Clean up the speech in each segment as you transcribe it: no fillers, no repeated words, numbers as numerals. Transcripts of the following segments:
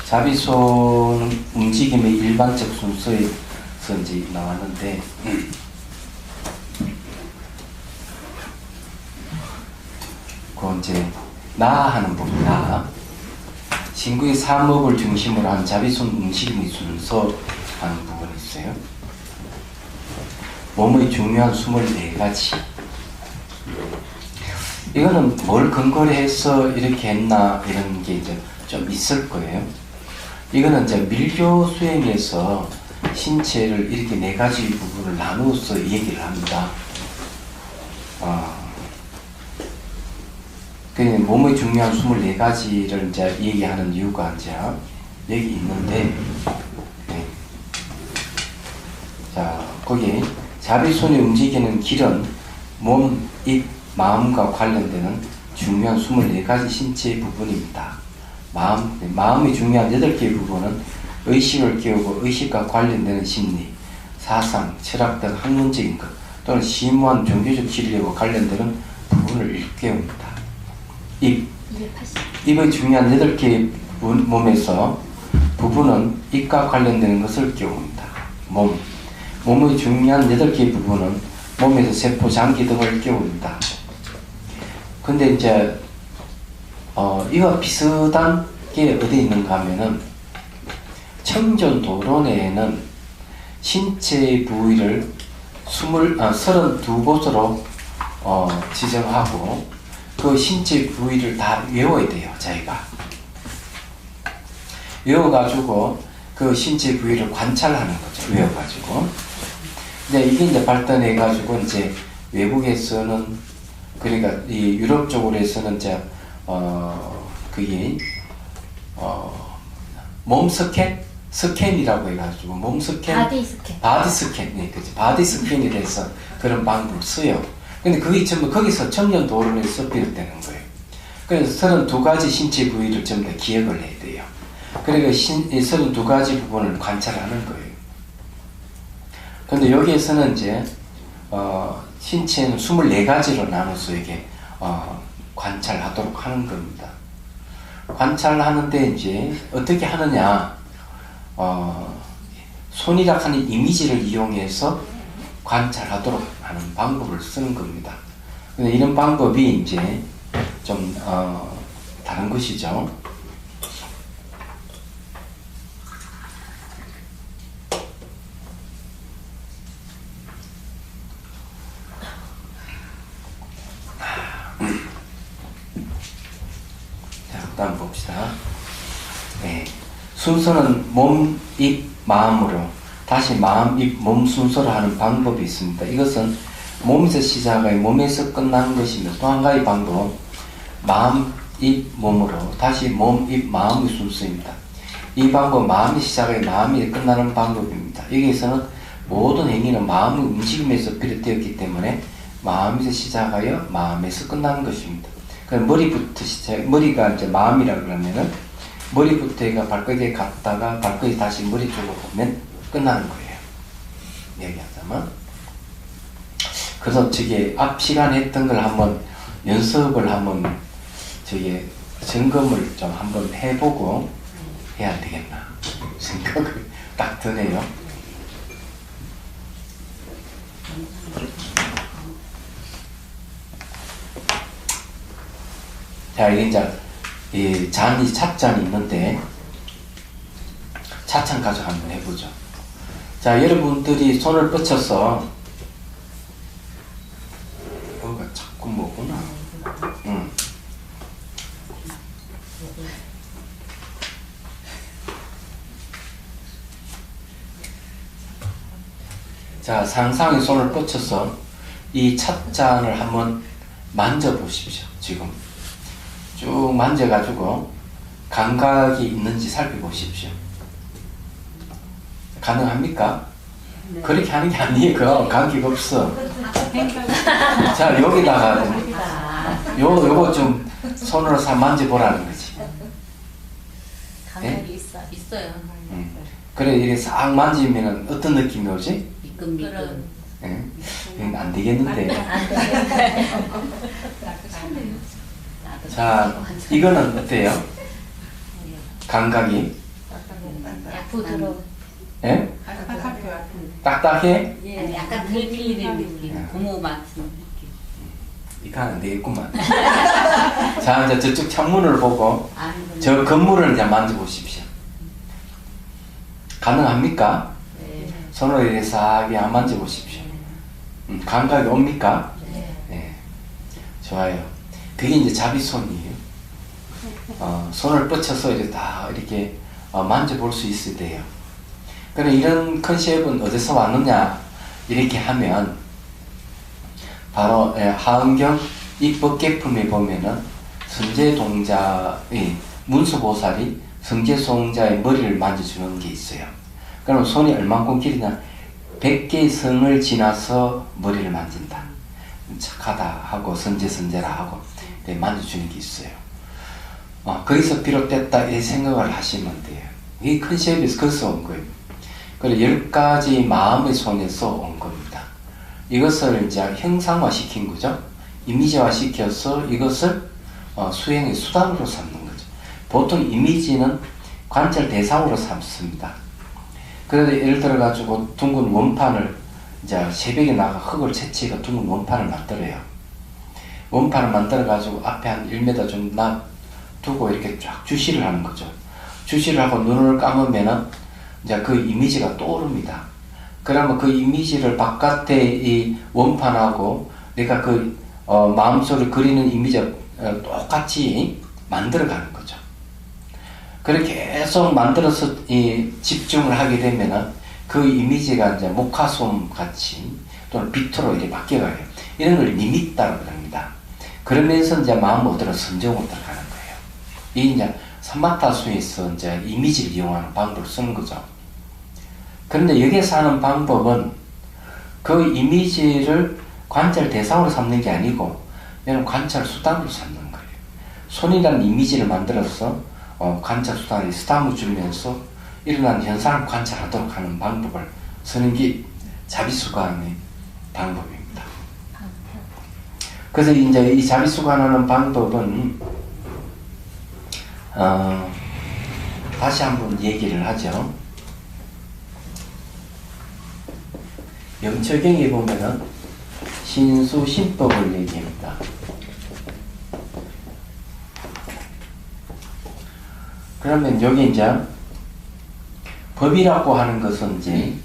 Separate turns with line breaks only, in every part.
자비손 움직임의 일반적 순서에서 이제 나왔는데, 그 이제 나 하는 부분, 나 신구의 사목을 중심으로 한 자비손 움직임의 순서 하는 부분이 있어요. 몸의 중요한 24가지. 이거는 뭘 근거로 해서 이렇게 했나 이런 게 이제 좀 있을 거예요. 이거는 이제 밀교 수행에서 신체를 이렇게 4가지 부분을 나누어서 얘기를 합니다. 그 몸의 중요한 24가지를 이제 얘기하는 이유가 이제 여기 있는데, 네. 자, 거기 자비손이 움직이는 길은 몸, 입, 마음과 관련되는 중요한 24가지 신체의 부분입니다. 마음이 중요한 8개의 부분은 의식을 깨우고 의식과 관련되는 심리, 사상, 철학 등 학문적인 것 또는 심오한 종교적 진리와 관련되는 부분을 일깨웁니다. 입의 중요한 8개의 몸에서 부분은 입과 관련되는 것을 깨웁니다. 몸의 중요한 8개의 부분은 몸에서 세포, 장기 등을 깨웁니다. 근데 이제 이와 비슷한 게 어디 있는가 하면은 청전도론에는 신체 부위를 32곳으로 지정하고 그 신체 부위를 다 외워야 돼요. 자기가 외워가지고 그 신체 부위를 관찰하는 거죠. 외워가지고. 근데 이게 이제 발전해가지고 이제 외국에서는, 그러니까 이 유럽 쪽으로서는 이제 그게 몸 스캔이라고 해가지고 몸 스캔, 바디 스캔, 네, 그치. 바디 스캔이 돼서 그런 방법을 써요. 근데 그게 전부 거기서 청전도론에서 비롯되는 거예요. 그래서 32가지 신체 부위를 전부 다 기억을 해야 돼요. 그러니까 32가지 부분을 관찰하는 거예요. 근데 여기에서는 이제 신체는 24가지로 나눠서 이게 관찰하도록 하는 겁니다. 관찰하는데 이제 어떻게 하느냐, 손이라 하는 이미지를 이용해서 관찰하도록 하는 방법을 쓰는 겁니다. 근데 이런 방법이 이제 좀 다른 것이죠. 자, 다음 봅시다. 네. 순서는 몸, 입, 마음으로 다시 마음, 입, 몸 순서로 하는 방법이 있습니다. 이것은 몸에서 시작하여 몸에서 끝나는 것이며 또 한 가지 방법, 마음, 입, 몸으로 다시 몸, 입, 마음의 순서입니다. 이 방법, 마음이 시작하여 마음이 끝나는 방법입니다. 여기에서는 모든 행위는 마음의 움직임에서 비롯되었기 때문에 마음에서 시작하여 마음에서 끝나는 것입니다. 그럼 머리부터 머리가 이제 마음이라 그러면은 머리부터 해가 발끝에 갔다가 발끝이 다시 머리 쪽으로 오면 끝나는 거예요. 얘기하자면. 그래서 저기 앞 시간에 했던 걸 한번 연습을 한번 저기 점검을 좀 한번 해보고 해야 되겠나 생각을 딱 드네요. 자, 이게 이제 이 잔이, 찻잔이 있는데 차찬 가지고 한번 해보죠. 자, 여러분들이 손을 뻗쳐서, 뭐가 자꾸 뭐구나. 자, 상상의 손을 뻗쳐서 이 찻잔을 한번 만져보십시오. 지금 쭉 만져가지고 감각이 있는지 살펴보십시오. 가능합니까? 네. 그렇게 하는 게 아니에요. 그 감기가 없어. 자, 여기다가 요거 좀 손으로 싹 만져보라는 거지.
감각이 네? 있어요.
그래, 이렇게 싹 만지면 어떤 느낌이 오지?
미끈미끈.
네? 안 되겠는데. 자, 이거는 어때요? 감각이?
부드러워.
예? 딱딱해?
예, 약간 덜 밀리는 느낌. 고무 같은 느낌.
이거 안 되겠구만. 자, 이제 저쪽 창문을 보고
아이고,
저 건물을 이제 만져보십시오. 가능합니까?
네.
손으로 이렇게 싹 그냥 만져보십시오. 감각이 옵니까?
네.
네. 좋아요. 그게 이제 자비손이에요. 손을 뻗쳐서 이렇게 다 이렇게 만져볼 수 있어야 돼요. 그럼 이런 컨셉은 어디서 왔느냐? 이렇게 하면 바로 하은경 입법계품에 보면은 성제동자의 문수보살이 성제송자의 머리를 만져주는 게 있어요. 그럼 손이 얼만큼 길이냐? 100개의 성을 지나서 머리를 만진다. 착하다 하고 선제선제라 하고 만져주는 게 있어요. 거기서 비롯됐다 이 생각을 하시면 돼요. 이 컨셉에서 거기서 온 거예요. 그리고 10가지 마음의 손에서 온 겁니다. 이것을 이제 형상화 시킨 거죠. 이미지화 시켜서 이것을 수행의 수단으로 삼는 거죠. 보통 이미지는 관찰 대상으로 삼습니다. 그래도 예를 들어 가지고 둥근 원판을 이제 새벽에 나가 흙을 채취해서 둥근 원판을 만들어요. 원판을 만들어 가지고 앞에 한 1m 좀 놔두고 이렇게 쫙 주시를 하는 거죠. 주시를 하고 눈을 감으면은 이제 그 이미지가 떠오릅니다. 그러면 그 이미지를 바깥에 이 원판하고 내가 그 마음속에 그리는 이미지가 똑같이 만들어가는 거죠. 그렇게 계속 만들어서 집중을 하게 되면은 그 이미지가 이제 목화솜 같이 또는 빛으로 이렇게 바뀌어가요. 이런 걸 니밋다라고 합니다. 그러면서 이제 마음을 얻으러 선정으로 들어가는 거예요. 이 이제 삼마타수에서 이제 이미지를 이용하는 방법을 쓰는 거죠. 그런데 여기서 하는 방법은 그 이미지를 관찰 대상으로 삼는 게 아니고 얘는 관찰 수단으로 삼는 거예요. 손이라는 이미지를 만들어서 관찰 수단에 스tam을 주면서 일어나는 현상을 관찰하도록 하는 방법을 쓰는 게 자비수관의 방법입니다. 그래서 이제 이 자비수관하는 방법은 다시 한번 얘기를 하죠. 영철경에 보면은 신수신법을 얘기합니다. 그러면 여기 이제 법이라고 하는 것은 이제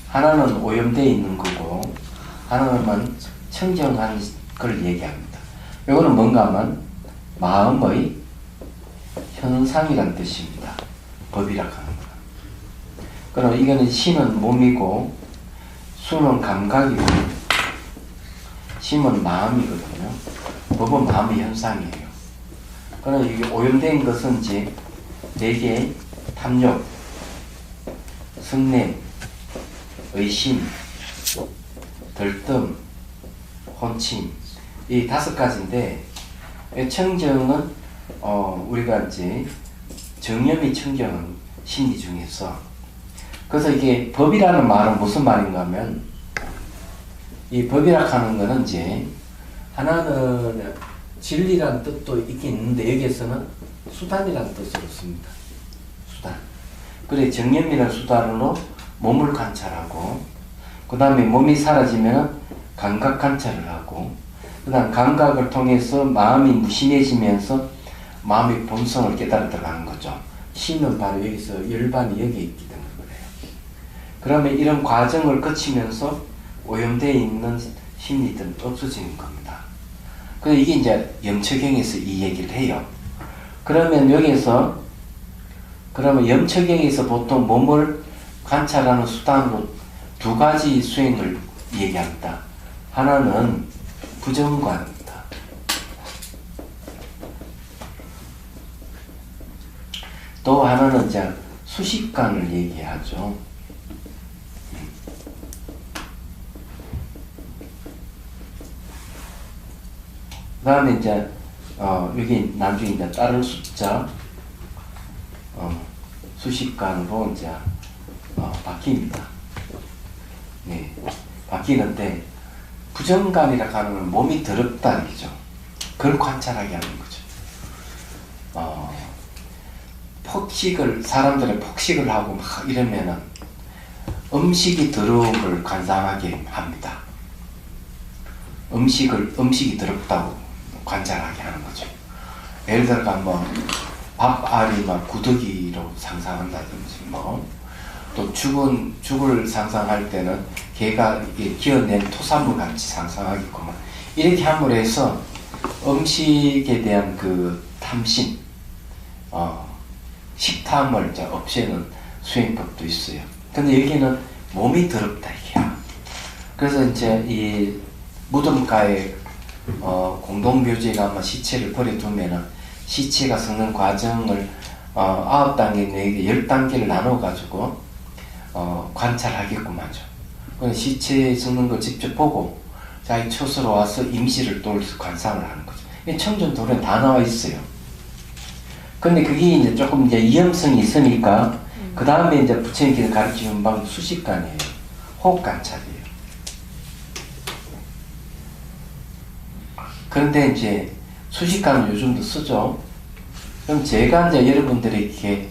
하나는 오염되어 있는 거고 하나는 청정한 걸 얘기합니다. 이거는 뭔가 하면 마음의 현상이란 뜻입니다. 법이라고 하는 거는. 그럼 이거는 신은 몸이고 수는 감각이고 심은 마음이거든요. 법은 마음의 현상이에요. 그럼 이게 오염된 것은 이제 내게 탐욕, 성냄, 의심, 들뜸, 혼침 이 5가지인데 청정은 우리가 이제 정념이 청정은 심리 중에서 그래서 이게 법이라는 말은 무슨 말인가 하면 이 법이라 하는 거는 이제 하나는 진리라는 뜻도 있긴 있는데 여기에서는 수단이라는 뜻으로 씁니다. 수단. 그래 정념이라는 수단으로 몸을 관찰하고 그 다음에 몸이 사라지면 감각 관찰을 하고 그 다음 감각을 통해서 마음이 무심해지면서 마음의 본성을 깨달아 들어가는 거죠. 신은 바로 여기서 열반이 여기에 있기 때문에 그래요. 그러면 이런 과정을 거치면서 오염되어 있는 심리들은 없어지는 겁니다. 그래서 이게 이제 염처경에서 이 얘기를 해요. 그러면 여기에서 그러면 염처경에서 보통 몸을 관찰하는 수단으로 2가지 수행을 얘기합니다. 하나는 부정관입니다. 또 하나는 이제 수식관을 얘기하죠. 그 다음에 이제 여기 나중에 이제 따를 숫자 수식관으로 이제 바뀝니다. 네, 바뀌는데 부정감이라고 하는 건 몸이 더럽다는 얘기죠. 그걸 관찰하게 하는 거죠. 사람들의 폭식을 하고 막 이러면은 음식이 더러운 걸 관상하게 합니다. 음식이 더럽다고 관찰하게 하는 거죠. 예를 들어가 뭐 밥알이 막 구더기로 상상한다든지 또 죽을 상상할 때는 개가 기어낸 토사물 같이 상상하겠구만. 이렇게 함으로 해서 음식에 대한 그 탐심, 식탐을 이제 없애는 수행법도 있어요. 근데 여기는 몸이 더럽다 이게야. 그래서 이제 이 무덤가에 공동묘지가 아마 시체를 버려두면은 시체가 썩는 과정을 9단계 내게 10단계를 나눠가지고 관찰하겠구만죠. 시체 썩는 걸 직접 보고 자기 처소로 와서 임시를 또 관상을 하는 거죠. 청전도로에 다 나와 있어요. 근데 그게 이제 조금 이제 위험성이 있으니까 그 다음에 이제 부처님께서 가르치는 방법 수식관이에요. 호흡 관찰이에요. 그런데 이제 수식관은 요즘도 쓰죠. 그럼 제가 이제 여러분들에게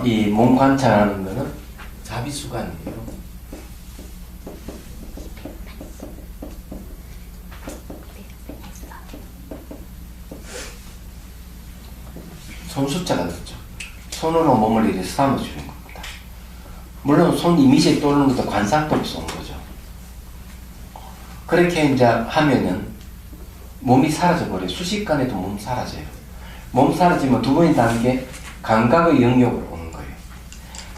이 몸 관찰하는 거는 자비수관이에요. 손 숫자가 됐죠. 손으로 몸을 이렇게 삼아주는 겁니다. 물론 손 이미지에 떠오르는 것도 관상법을 쏘는 거죠. 그렇게 이제 하면은 몸이 사라져버려요. 수식관에도 몸 사라져요. 몸 사라지면 두 번째 단계 감각의 영역으로 오는 거예요.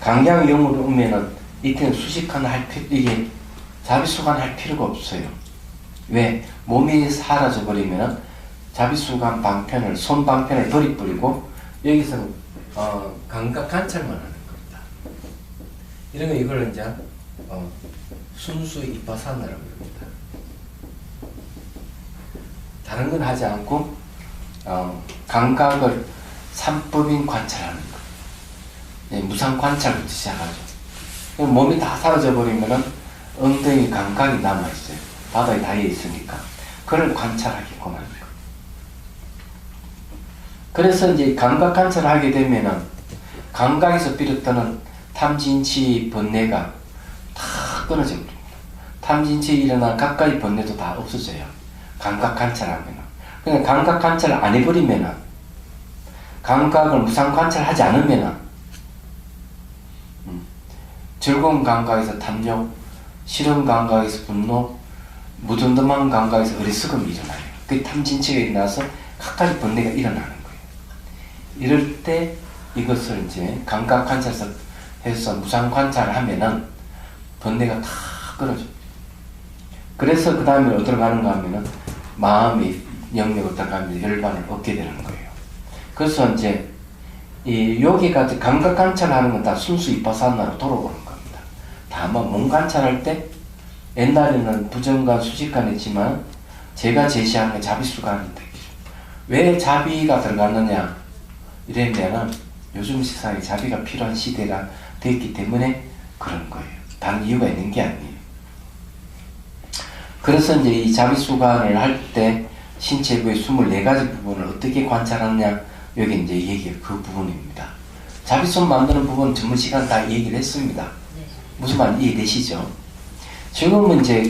감각의 영역으로 오면은 이때는 수식관 이게 자비수관 할 필요가 없어요. 왜? 몸이 사라져버리면은 자비수관 방편을, 손 방편을 버리버리고 여기서 감각 관찰만 하는 겁니다. 이러면 이걸 이제 순수 이파사나라고 합니다. 다른 건 하지 않고 감각을 삼법인 관찰하는 거예요. 무상 관찰부터 시작하죠. 몸이 다 사라져 버리면은 엉덩이 감각이 남아 있어요. 바닥에 닿여 있으니까 그걸 관찰하겠구만. 그래서 이제 감각 관찰을 하게 되면은 감각에서 비롯하는 탐진치 번뇌가 다 끊어져 버립니다. 탐진치에 일어난 가까이 번뇌도 다 없어져요. 감각 관찰하면은. 그냥 감각 관찰을 안 해버리면은, 감각을 무상 관찰하지 않으면은, 즐거운 감각에서 탐욕, 싫은 감각에서 분노, 무덤덤한 감각에서 어리석음이 일어나요. 그 탐진치가 일어나서 가까이 번뇌가 일어나는 거예요. 이럴 때 이것을 이제 감각 관찰에서 해서 무상 관찰을 하면은 번뇌가 다 끊어져. 그래서 그 다음에 어디로 가는가 하면은 마음이 영역으로 들어가면서 열반을 얻게 되는 거예요. 그래서 이제 이 여기가 감각 관찰하는 건 다 순수 이파사나로 돌아오는 겁니다. 다만 몸 관찰할 때 옛날에는 부정관, 수식관 했지만 제가 제시하는 게 자비수관입니다. 왜 자비가 들어갔느냐 이랬냐면 요즘 세상에 자비가 필요한 시대가 됐기 때문에 그런 거예요. 다른 이유가 있는 게 아니에요. 그래서 이제 이 자비수관을 할 때 신체부의 24가지 부분을 어떻게 관찰하느냐 여기 이제 얘기가 그 부분입니다. 자비수 만드는 부분은 전문 시간 다 얘기를 했습니다. 무슨 말인지 이해되시죠? 지금은 이제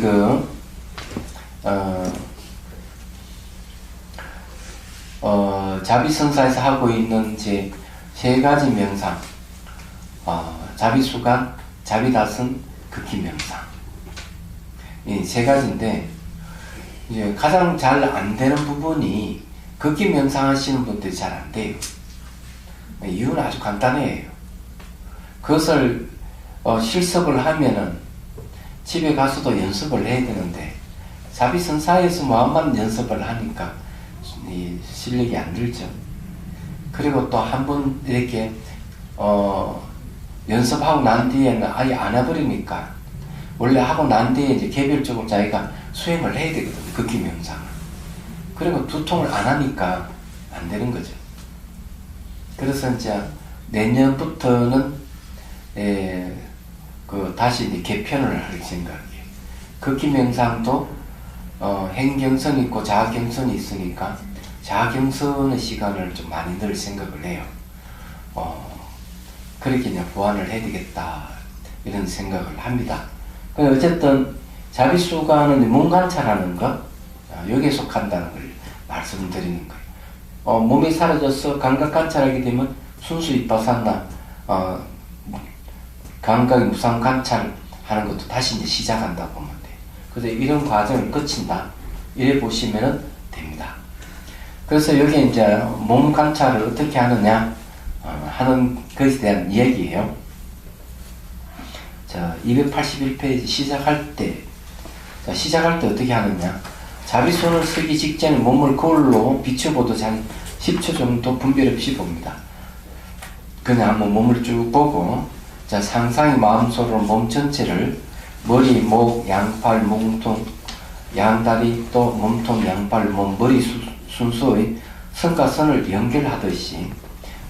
자비선사에서 하고 있는 이제 3가지 명상, 자비수관, 자비다선, 극기명상. 이 3가지인데, 이제 가장 잘 안 되는 부분이 극기명상 하시는 분들이 잘 안 돼요. 이유는 아주 간단해요. 그것을 실습을 하면은 집에 가서도 연습을 해야 되는데, 자비선사에서 뭐만 연습을 하니까 이 실력이 안 들죠. 그리고 또 한 번 이렇게 연습하고 난 뒤에는 아예 안 해버리니까 원래 하고 난 뒤에 이제 개별적으로 자기가 수행을 해야 되거든요. 극기명상을. 그리고 두통을 안 하니까 안 되는 거죠. 그래서 이제 내년부터는 다시 이제 개편을 할 생각이에요. 극기명상도 행경선이 있고 자경선이 있으니까 자경선의 시간을 좀 많이 늘 생각을 해요. 그렇게 이제 보완을 해야 되겠다 이런 생각을 합니다. 어쨌든 자비수관은 몸 관찰하는 것, 여기에 속한다는 걸 말씀드리는 거예요. 몸이 사라져서 감각 관찰하게 되면 순수 이빠산나 감각의 무상 관찰하는 것도 다시 이제 시작한다 보면 돼요. 그래서 이런 과정을 거친다 이래 보시면 됩니다. 그래서 여기 이제 몸 관찰을 어떻게 하느냐 하는 것에 대한 이야기예요. 자, 281페이지 시작할 때 어떻게 하느냐. 자비손을 쓰기 직전에 몸을 거울로 비춰보듯이 한 10초 정도 분별 없이 봅니다. 그냥 한번 몸을 쭉 보고, 자, 상상의 마음속으로 몸 전체를 머리, 목, 양팔, 몸통, 양다리, 또 몸통, 양팔, 몸, 머리 순서의 선과 선을 연결하듯이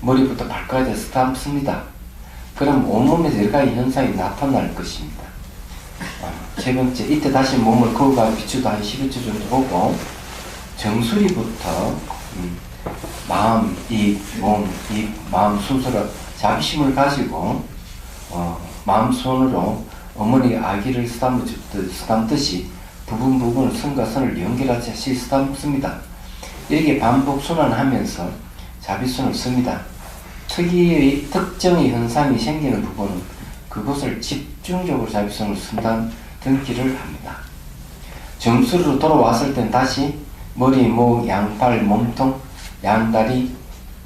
머리부터 발까지 스탬프습니다. 그럼 온몸에서 여러 가지 현상이 나타날 것입니다. 세 번째, 이때 다시 몸을 거울과 비추다 한 11초 정도 보고 정수리부터 마음, 몸, 마음 순서로 자비심을 가지고 마음 손으로 어머니 아기를 쓰담듯이 부분을 선과 선을 연결하듯이 쓰담습니다. 이렇게 반복 순환하면서 자비손을 씁니다. 특이의 특정의 현상이 생기는 부분은 그것을 집중적으로 자비손을 쓴다는 등기를 합니다. 정수리로 돌아왔을 땐 다시 머리, 목, 양팔, 몸통, 양다리,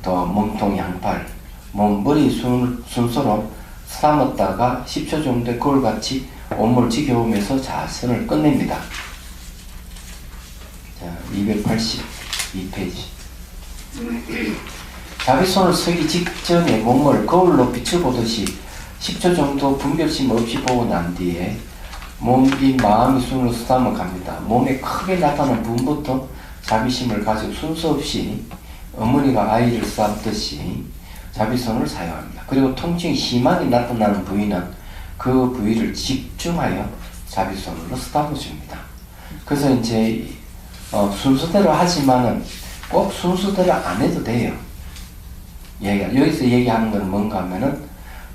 또 몸통, 양팔, 몸, 머리 순서로 쓰다듬었다가 10초 정도의 거울같이 온몸을 지켜보면서 자선을 끝냅니다. 자, 282페이지. 자비손을 쓰기 직전에 몸을 거울로 비춰보듯이 10초 정도 분별심 없이 보고 난 뒤에 몸이 마음이 손으로 쓰다듬어 갑니다. 몸에 크게 나타나는 부분부터 자비심을 가지고 순서 없이 어머니가 아이를 쓰다듬듯이 자비손을 사용합니다. 그리고 통증이 심하게 나타나는 부위는 그 부위를 집중하여 자비손으로 쓰다듬어 줍니다. 그래서 이제 순서대로 하지만은 꼭 순서대로 안 해도 돼요. 여기서 얘기하는 건 뭔가 하면은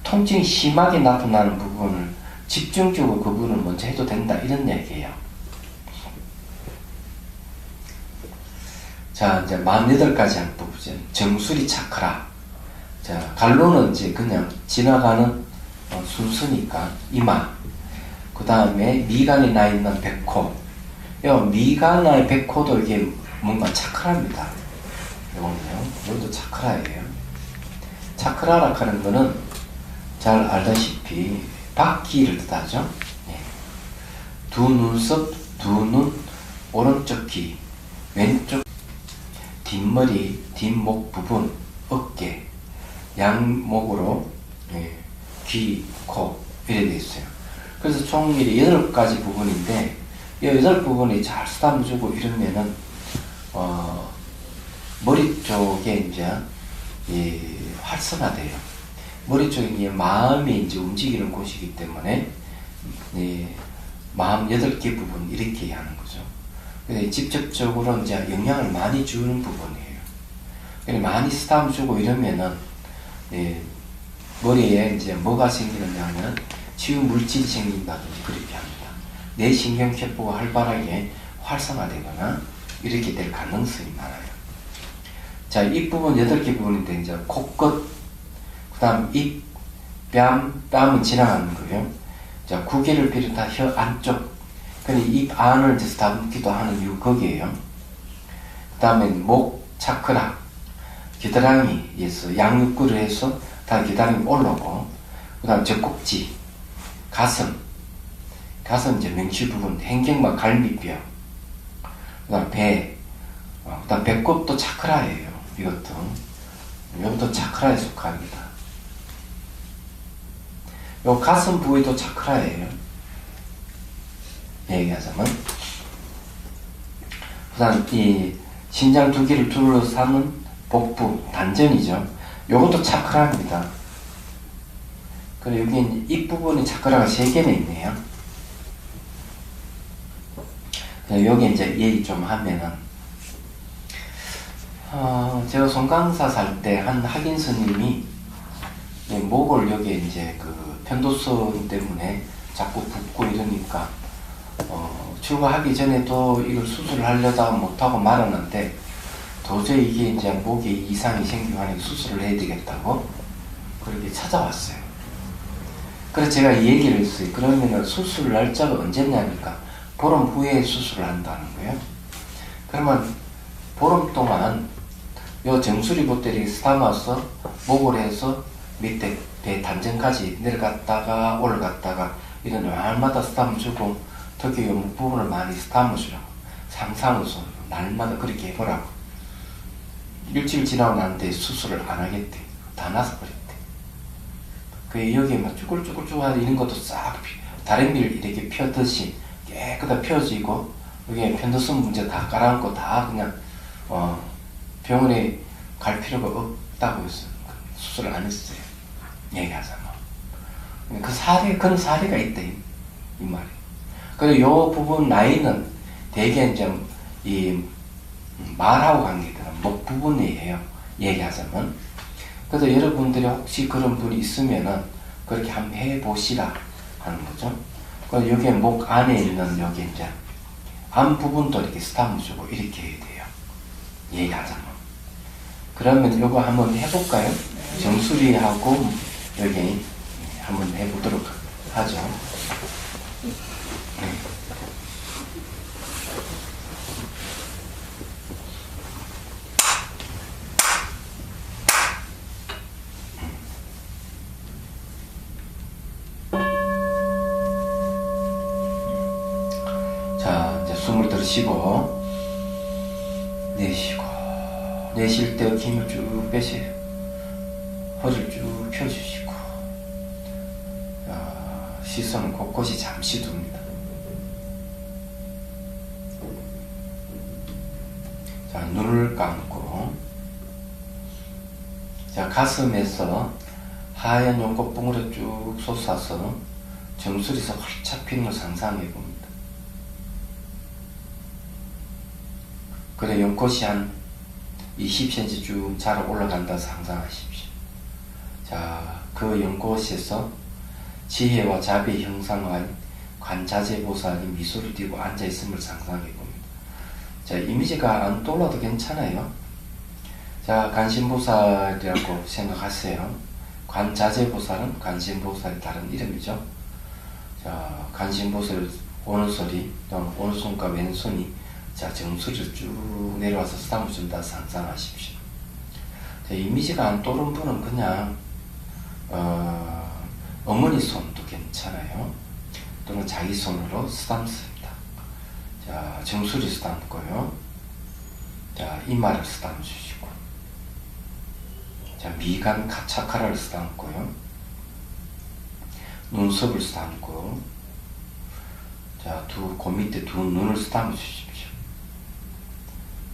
통증이 심하게 나타나는 부분을 집중적으로 그 부분을 먼저 해도 된다 이런 얘기예요. 자, 이제 48가지 한 부분. 정수리 차크라. 자, 갈로는 이제 그냥 지나가는 순서니까 이마. 그 다음에 미간에 나 있는 백호. 미간의 백호도 이게 뭔가 차크라입니다. 요거는요. 이것도 차크라예요. 차크라라 하는 거는 잘 알다시피 바퀴를 뜻하죠. 네. 두 눈썹, 두 눈, 오른쪽 귀, 왼쪽 뒷머리, 뒷목 부분, 어깨, 양목으로 귀, 코 이렇게 되어 있어요. 그래서 총 8가지 부분인데 이 8부분이 잘 쓰담아주고 이러면은 머리 쪽에 이제 활성화돼요. 머리 쪽에 이제 마음이 이제 움직이는 곳이기 때문에 마음 8개 부분 이렇게 하는 거죠. 근데 직접적으로 이제 영향을 많이 주는 부분이에요. 근데 많이 쓰담아주고 이러면은 머리에 이제 뭐가 생기느냐 하면 치유 물질이 생긴다든지 그렇게 합니다. 뇌 신경세포가 활발하게 활성화되거나 이렇게 될 가능성이 많아요. 자, 입 부분 8개 부분인데 이제 코끝, 그 다음 입, 뺨은 지나가는 거예요. 자, 구개를 비롯한 혀 안쪽, 근데 입 안을 이제 다듬기도 하는 이유 거기에요. 그 다음에 목 차크라, 겨드랑이에서 양육구를 해서 다 겨드랑이 올라오고, 그 다음 젖꼭지, 가슴 이제 명치 부분, 행경막 갈비뼈, 그 다음 배, 그 다음 배꼽도 차크라예요. 이것도 차크라에 속합니다. 요 가슴 부위도 차크라예요. 얘기하자면. 그 다음 이 심장 두 개를 둘러싸는 복부, 단전이죠. 요것도 차크라입니다. 그리고 여기 입 부분이 차크라가 3개나 있네요. 여기 이제 얘기 좀 하면은, 제가 송강사 살 때 한 학인 스님이 이 목을 여기에 이제 그 편도선 때문에 자꾸 붓고 이러니까 출가하기 전에도 이걸 수술을 하려다가 못하고 말았는데 도저히 이게 이제 목에 이상이 생기고 하니까 수술을 해야 되겠다고 그렇게 찾아왔어요. 그래서 제가 이 얘기를 했어요. 그러면은 수술 날짜가 언제냐니까 보름 후에 수술을 한다는 거예요. 그러면 보름 동안 요 정수리부터 이렇게 스타마서 목을 해서 밑에 배 단전까지 내려갔다가 올라갔다가 이런 날마다 스탐을 주고 특히 요 목 부분을 많이 스탐을 주라고 상상으로 날마다 그렇게 해보라고. 일주일 지나고 나는데 수술을 안 하겠대. 다 나서 버렸대. 그 여기에 막 쭈글쭈글쭈글 이런 것도 싹 다림비를 이렇게 펴듯이 깨끗하게 펴지고 여기에 편도선 문제 다 깔아놓고 다 그냥 병원에 갈 필요가 없다고 했어요. 수술을 안 했어요. 얘기하자면. 그 사례, 그런 사례가 있다, 이 말이. 그리고 요 부분 나이는 대개 이제 이 말하고 관계되는 목 부분이에요. 얘기하자면. 그래서 여러분들이 혹시 그런 분이 있으면은 그렇게 한번 해보시라 하는 거죠. 그래서 여기에 목 안에 있는 여기 이제 안 부분도 이렇게 스탐을 주고 이렇게 해야 돼요. 얘기하자면. 그러면 이거 한번 해볼까요? 정수리하고 여기 한번 해보도록 하죠. 네. 자, 이제 숨을 들이쉬고 내쉬고 내쉴 때 힘을 쭉 빼세요. 허리를 쭉 펴주시고 시선은 곳곳이 잠시 둡니다. 자, 눈을 감고 자, 가슴에서 하얀 연꽃봉으로 쭉 솟아서 정수리에서 활짝 피는 걸 상상해 봅니다. 그래 연꽃이 한 20cm 쭉 자라 올라간다 상상하십시오. 자, 그 연꽃에서 지혜와 자비의 형상화인 관자재보살이 미소를 띠고 앉아있음을 상상해 봅니다. 자, 이미지가 안 떠올라도 괜찮아요. 자, 관심보살이라고 생각하세요. 관자재보살은 관심보살의 다른 이름이죠. 자, 관심보살 오른손이 또는 오른손과 왼손이 자, 정수리를 쭉 내려와서 스탐을 준다 상상하십시오. 자, 이미지가 안 떠오른 분은 그냥 어머니 손도 괜찮아요. 또는 자기 손으로 스탐습니다. 자, 정수리 스탐고요. 자, 이마를 스탐 주시고, 자, 미간 카차카라를 스탐고요. 눈썹을 스탐고, 자, 그 밑에 두 눈을 스탐 주십시오.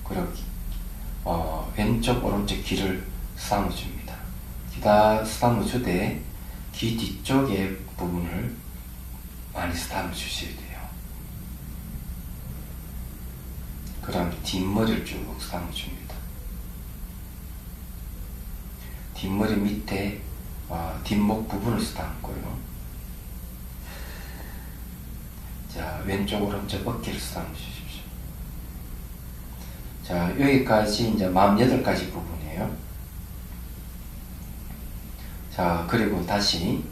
그리고 왼쪽 오른쪽 귀를 스탐 줍니다. 기다 스탐을 주되 귀 뒤쪽의 부분을 많이 스탐을 주셔야 돼요. 그 다음에 뒷머리를 쭉 스탐을 줍니다. 뒷머리 밑에 뒷목 부분을 스탐고요. 자, 왼쪽 오른쪽 어깨를 스탐을 주십시오. 자, 여기까지 이제 48가지 부분이에요. 자, 그리고 다시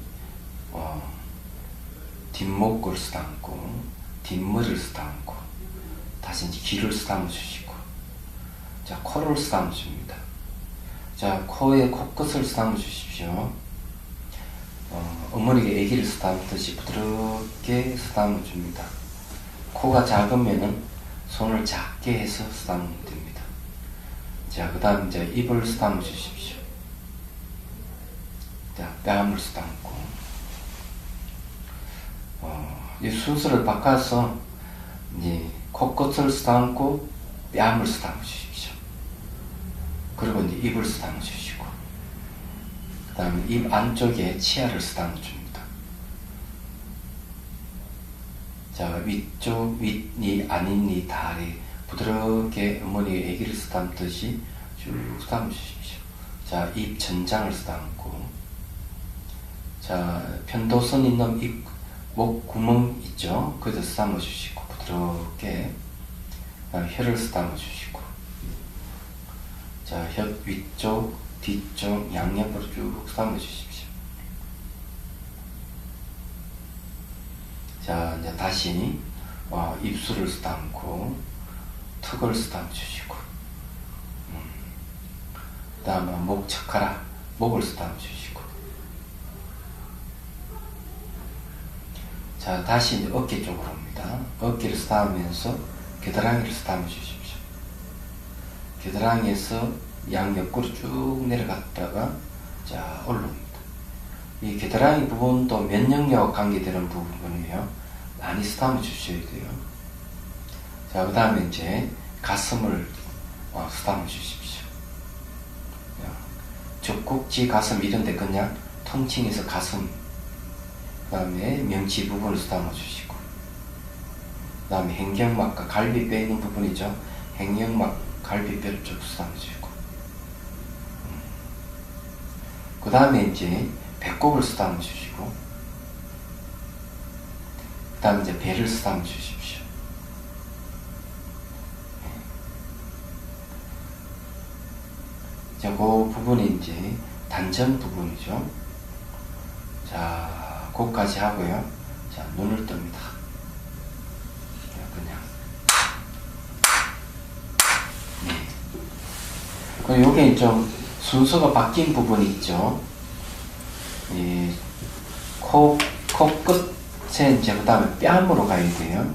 뒷목을 쓰담고 뒷머리를 쓰담고 다시 이제 귀를 쓰담아 주시고, 자, 코를 쓰담아 줍니다. 자, 코에 코끝을 쓰담아 주십시오. 어머니가 아기를 쓰담듯이 부드럽게 쓰담아 줍니다. 코가 작으면은 손을 작게 해서 쓰담으면 됩니다. 자, 그 다음 이제 입을 쓰담아 주십시오. 자, 뺨을 쓰담고, 이 순서를 바꿔서 이제 코끝을 쓰담고 뺨을 쓰담아 주십시오. 그리고 이제 입을 쓰담아 주시고, 그 다음에 입 안쪽에 치아를 쓰담아 줍니다. 자, 위쪽, 윗니, 아랫니, 다리 부드럽게 어머니가 아기를 쓰담듯이 쭉 쓰담아 주십시오. 자, 입 전장을 쓰담고, 자, 편도선 있는 목 구멍 있죠? 거기서 쓰다듬어 주시고 부드럽게 혀를 쓰다듬어 주시고 자, 혀 위쪽, 뒤쪽, 양옆으로 쭉 쓰다듬어 주십시오. 자, 이제 다시 입술을 쓰다듬고 턱을 쓰다듬어 주시고 그 다음에 목 척가락, 목을 쓰다듬어 주시고 자, 다시 이제 어깨 쪽으로 옵니다. 어깨를 쓰다듬으면서 겨드랑이를 쓰다듬어 주십시오. 겨드랑이에서 양옆구리 쭉 내려갔다가 자, 올라옵니다. 이 겨드랑이 부분도 면역력과 관계되는 부분이에요. 많이 쓰다듬어 주셔야 돼요. 자, 그 다음에 이제 가슴을 쓰다듬어 주십시오. 젖꼭지, 가슴 이런데 그냥 통칭해서 가슴, 그 다음에 명치 부분을 쓰다듬어 주시고 그 다음에 행경막과 갈비뼈 있는 부분이죠. 행경막, 갈비뼈를 쭉 쓰다듬어 주시고 그 다음에 이제 배꼽을 쓰다듬어 주시고 그 다음에 이제 배를 쓰다듬어 주십시오. 자, 그 부분이 이제 단전 부분이죠. 자, 그까지 하고요. 자, 눈을 뜹니다. 그냥. 네. 그리고 요게 좀 순서가 바뀐 부분이 있죠. 코끝에 이제 그 다음에 뺨으로 가야 돼요.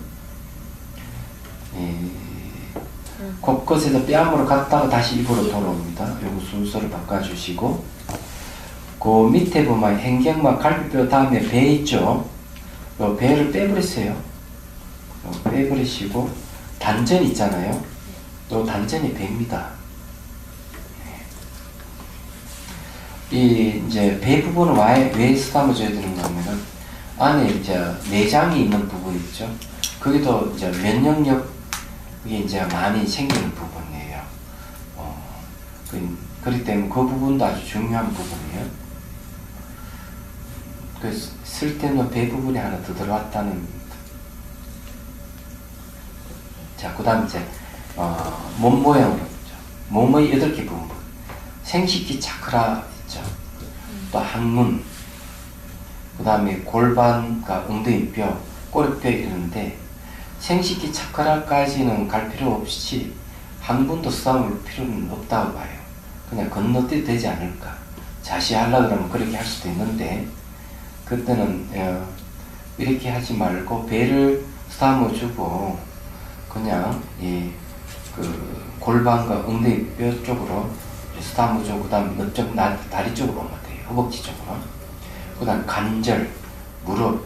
코끝에서 뺨으로 갔다가 다시 입으로 돌아옵니다. 요거 순서를 바꿔주시고 그 밑에 보면 행경막, 갈비뼈 다음에 배 있죠. 요 배를 빼버리세요. 요 빼버리시고 단전 있잖아요. 요 단전이 배입니다. 이 이제 배 부분은 왜 쓰다듬어줘야 되는가 하면은 안에 이제 내장이 있는 부분 있죠. 거기도 이제 면역력 이게 이제 많이 생기는 부분이에요. 그렇기 때문에 그 부분도 아주 중요한 부분이에요. 그래서 쓸데없는 배 부분이 하나 더 들어왔다는 겁니다. 자, 그 다음 이제 몸 모양으로 있죠. 몸의 8개 부분. 생식기 차크라 있죠. 또 항문, 그 다음에 골반과 엉덩이뼈, 꼬리뼈 이러는데 생식기 차크라까지는 갈 필요 없이 항문도 쓰다듬을 필요는 없다고 봐요. 그냥 건너뛰도 되지 않을까. 자시하려고 그러면 그렇게 할 수도 있는데 그때는 이렇게 하지 말고 배를 쓰다듬어 주고 그냥 그 골반과 엉덩이뼈 쪽으로 쓰다듬어 주고 그 다음 옆쪽 다리 쪽으로 오면 돼요. 허벅지 쪽으로. 그 다음 관절, 무릎,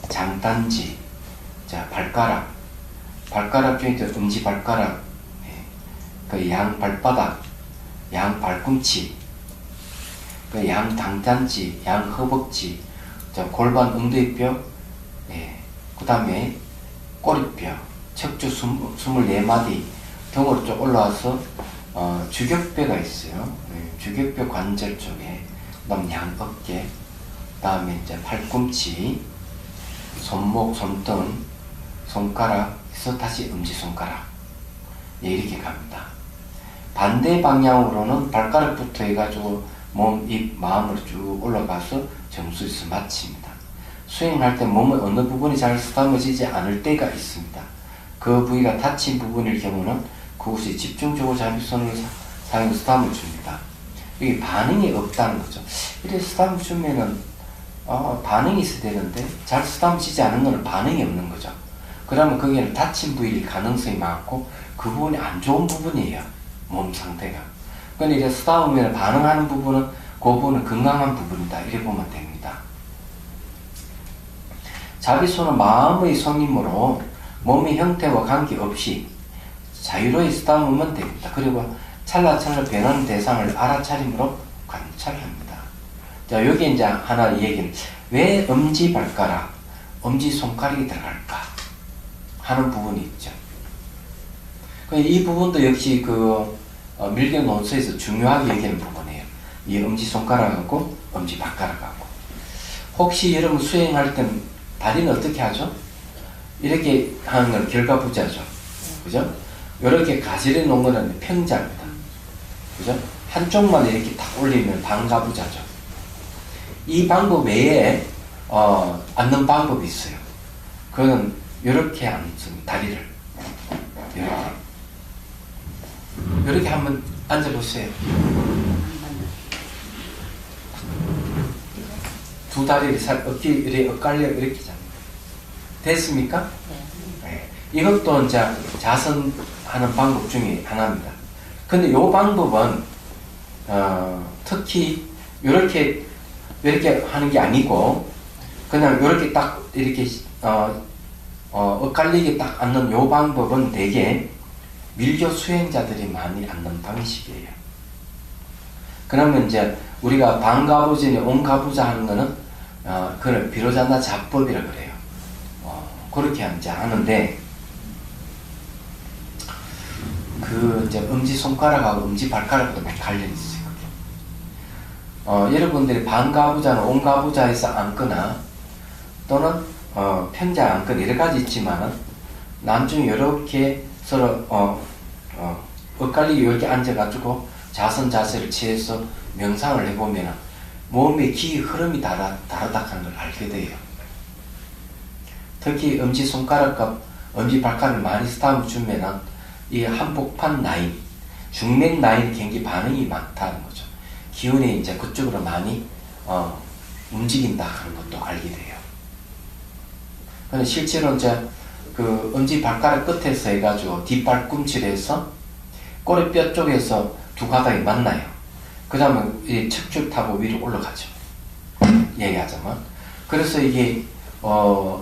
장단지, 자, 발가락 중에 엄지발가락, 그 양 발바닥, 양 발꿈치, 그 양 당단지, 양 허벅지, 자, 골반 엉덩이뼈, 그 다음에 꼬리뼈, 척추 24마디 등으로 쭉 올라와서 주격뼈가 있어요. 주격뼈 관절 쪽에, 그 다음 양 어깨, 그 다음에 이제 팔꿈치, 손목, 손등, 손가락에서 다시 엄지손가락. 이렇게 갑니다. 반대 방향으로는 발가락부터 해가지고 몸, 입, 마음으로 쭉 올라가서 정수에서 마칩니다. 수행할 때 몸의 어느 부분이 잘 쓰다듬어지지 않을 때가 있습니다. 그 부위가 다친 부분일 경우는 그곳이 집중적으로 자비손을 사용해서 쓰다듬어 줍니다. 이게 반응이 없다는 거죠. 이렇게 쓰다듬어 주면은 반응이 있어야 되는데 잘 쓰다듬어지지 않은 거는 반응이 없는 거죠. 그러면 거기에는 다친 부위일 가능성이 많고 그 부분이 안 좋은 부분이에요. 몸 상태가. 그러니까 이제 쓰다듬으면 반응하는 부분은 그 부분은 건강한 부분이다. 이렇게 보면 됩니다. 자비손은 마음의 성임으로 몸의 형태와 관계없이 자유로이 쓰다듬으면 됩니다. 그리고 찰나찰나 변하는 대상을 알아차림으로 관찰합니다. 자, 여기 이제 하나 얘기는 왜 엄지발가락, 엄지손가락이 들어갈까 하는 부분이 있죠. 이 부분도 역시 밀교 논서에서 중요하게 얘기하는 부분이에요. 이 엄지손가락하고 엄지발가락하고 혹시 여러분 수행할 때 다리는 어떻게 하죠? 이렇게 하는 건 결과부자죠. 그죠? 이렇게 가지를 놓은 거는 평자입니다. 그죠? 한쪽만 이렇게 딱 올리면 반가부자죠. 이 방법 외에 앉는 방법이 있어요. 그거는 이렇게 앉습니다. 다리를 이렇게 한번 앉아보세요. 두 다리를 어깨에 엇갈려 이렇게 잡니다. 됐습니까? 네. 이것도 이제 자선하는 방법 중에 하나입니다. 근데 이 방법은 특히 이렇게 하는 게 아니고 그냥 이렇게 딱 이렇게 엇갈리게 딱 앉는 이 방법은 대개 밀교 수행자들이 많이 앉는 방식이에요. 그러면 이제 우리가 반가부전에 온가부자 하는 거는 그걸 비로자나 잡법이라 그래요. 그렇게 이제 하는데 그 이제 엄지 손가락하고 엄지 발가락하고 많이 관련이 있어요. 여러분들이 반가부자는 온가부자에서 앉거나 또는 평자 앉거나 여러 가지 있지만은 남중 이렇게 서로 엇갈리게 이렇게 앉아가지고 자선 자세를 취해서 명상을 해보면 몸의 기의 흐름이 다르다는 걸 알게 돼요. 특히 엄지손가락과 엄지발가락을 많이 스타브 주면은 이 한복판 라인, 중맥 라인 경기 반응이 많다는 거죠. 기운이 이제 그쪽으로 많이 움직인다 하는 것도 알게 돼요. 근데 실제로 이제 그 엄지발가락 끝에서 해가지고 뒷발꿈치에서 꼬리뼈 쪽에서 두 가닥이 만나요. 그 다음에 이 척추 타고 위로 올라가죠. 얘기하자면. 그래서 이게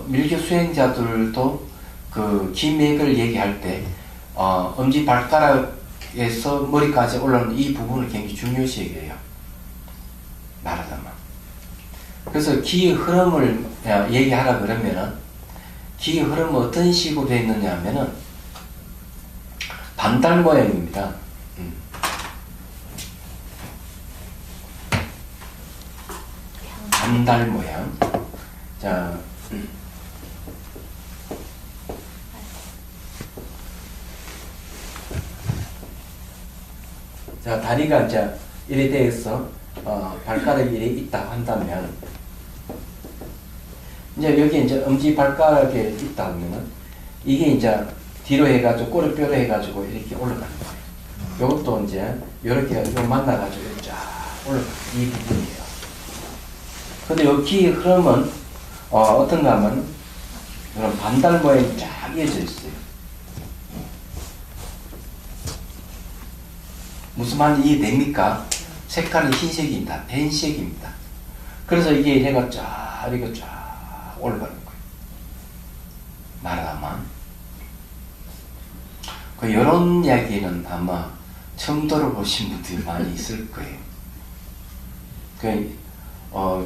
밀교 수행자들도 그 기맥을 얘기할 때 엄지발가락에서 머리까지 올라오는 이 부분을 굉장히 중요시 얘기해요. 말하자면. 그래서 기의 흐름을 얘기하라 그러면은 기의 흐름은 어떤 식으로 되어 있느냐 하면은 반달 모양입니다. 반달 모양. 자, 자, 다리가 이제 이래 돼서 발가락이 이래 있다 한다면, 이제 여기 이제 엄지 발가락에 있다 하면은 이게 이제 뒤로 해가지고 꼬리뼈로 해가지고 이렇게 올라가는 거예요. 이것도 이제 이렇게 만나가지고 이렇게 쫙 올라가 이 부분이에요. 근데 여기 흐름은 어떤가 하면 이런 반달 모양이 쫙 이어져 있어요. 무슨 말인지 이해됩니까? 색깔은 흰색입니다. 벤색입니다. 그래서 이게 해가 쫙 이렇게 쫙 올라가는 거예요. 말하자면 이런 이야기는 아마 처음 들어보신 분들이 많이 있을 거예요.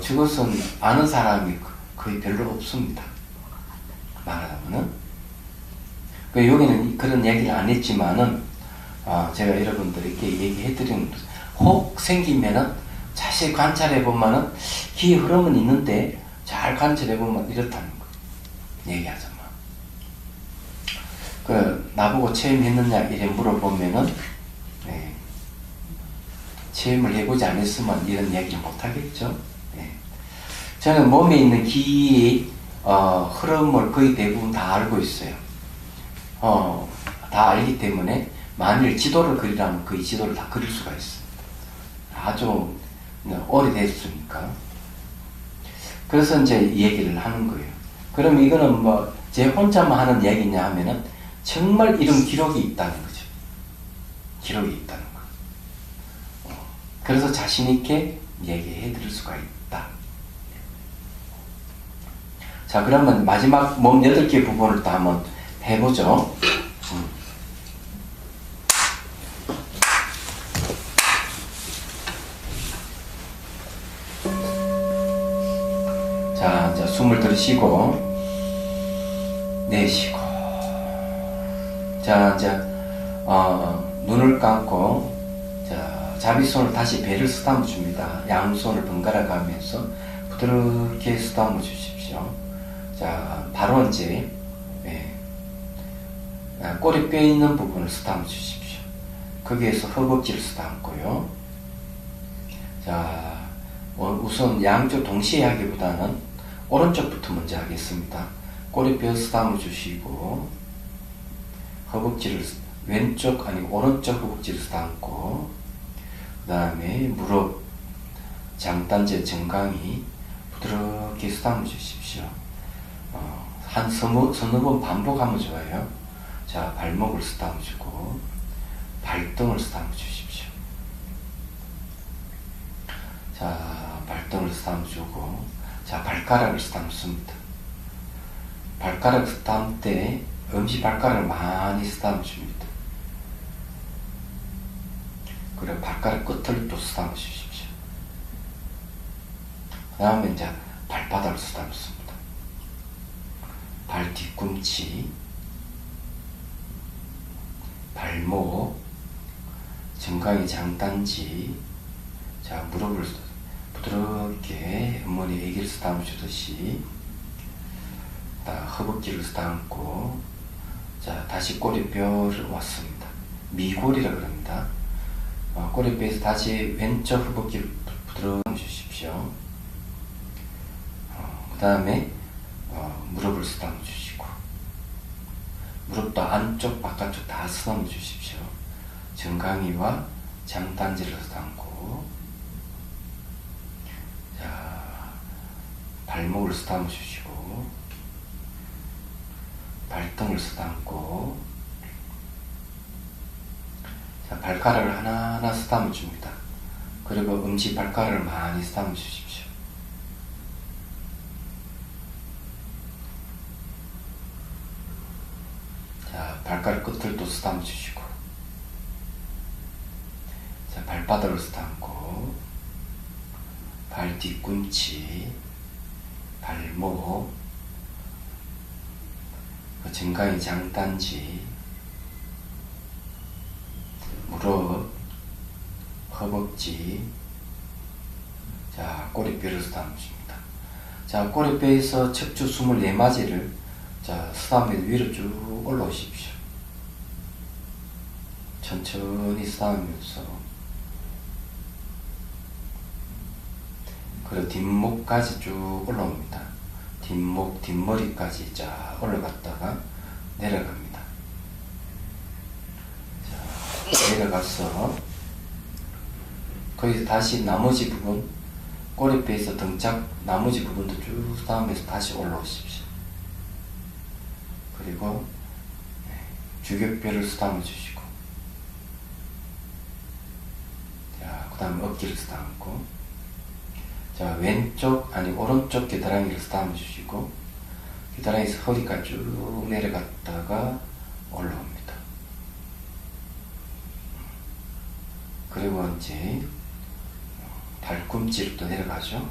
저것은 아는 사람이 거의 별로 없습니다. 말하자면은. 여기는 그런 얘기를 안 했지만은, 제가 여러분들에게 얘기해 드리는, 혹 생기면은 자세히 관찰해 보면은 기 흐름은 있는데 잘 관찰해 보면 이렇다는 거. 얘기하자면. 나보고 체험했느냐, 이래 물어보면은, 네. 체험을 해보지 않았으면 이런 얘기를 못하겠죠. 네. 저는 몸에 있는 기의 흐름을 거의 대부분 다 알고 있어요. 다 알기 때문에 만일 지도를 그리라면 거의 지도를 다 그릴 수가 있어요. 아주 오래됐으니까. 그래서 이제 이 얘기를 하는 거예요. 그럼 이거는 뭐 제 혼자만 하는 얘기냐 하면은 정말 이런 기록이 있다는 거죠. 기록이 있다는 거. 그래서 자신있게 얘기해 드릴 수가 있다. 자, 그러면 마지막 몸 8개 부분을 또 한번 해보죠. 자, 이제 숨을 들이쉬고 내쉬고. 자, 이제 눈을 감고 자, 자비손을 다시 배를 쓰다듬어 줍니다. 양손을 번갈아 가면서 부드럽게 쓰다듬어 주십시오. 자, 바로 이제 꼬리뼈 있는 부분을 쓰다듬어 주십시오. 거기에서 허벅지를 쓰다듬고요. 자, 우선 양쪽 동시에 하기보다는 오른쪽부터 먼저 하겠습니다. 꼬리뼈 쓰다듬어 주시고 허벅지를 왼쪽 아니고 오른쪽 허벅지를 쓰다듬고 그 다음에 무릎, 장단지, 정강이 부드럽게 쓰다듬어 주십시오. 한 서너 번 반복하면 좋아요. 자, 발목을 쓰다듬어 주고 발등을 쓰다듬어 주십시오. 자, 발등을 쓰다듬어 주고 자, 발가락을 쓰다듬습니다. 발가락 쓰다듬을 때 엄지발가락을 많이 쓰다듬어 줍니다. 그리고 발가락 끝을 또 쓰다듬어 주십시오. 그 다음에 이제 발바닥을 쓰다듬습니다. 발 뒤꿈치, 발목, 정강이 장단지, 자, 무릎을 부드럽게 어머니 애기를 쓰다듬어 주듯이 허벅지를 쓰다듬고 자, 다시 꼬리뼈를 왔습니다. 미골이라 그럽니다. 꼬리뼈에서 다시 왼쪽 허벅지를 부드럽게 주십시오. 그 다음에 무릎을 쓰다듬어 주시고 무릎도 안쪽 바깥쪽 다 쓰다듬어 주십시오. 정강이와 장단지를 쓰다듬고 자, 발목을 쓰다듬어 주시고 발등을 쓰다듬고 자, 발가락을 하나하나 쓰다듬어 줍니다. 그리고 엄지 발가락을 많이 쓰다듬어 주십시오. 자, 발가락 끝을 또 쓰다듬어 주시고 자, 발바닥을 쓰다듬고 발 뒤꿈치, 발목, 정강이 장단지, 무릎, 허벅지, 자, 꼬리뼈를 쓰다듬어 줍니다. 자, 꼬리뼈에서 척추 24마디를 자, 쓰다듬으면서 위로 쭉 올라오십시오. 천천히 쓰다듬으면서 그리고 뒷목까지 쭉 올라옵니다. 뒷목, 뒷머리까지 쫙 올라갔다가 내려갑니다. 자, 내려가서 거기서 다시 나머지 부분 꼬리뼈에서 등짝 나머지 부분도 쭉 쓰다듬으면서 다시 올라오십시오. 그리고 주격뼈를 쓰다듬어 주시고 자, 그 다음에 어깨를 쓰다듬고 자, 왼쪽 아니 오른쪽 겨드랑이를 쓰다듬어 주시고 겨드랑이에서 허리까지 쭉 내려갔다가 올라옵니다. 그리고 이제 발꿈치로 또 내려가죠.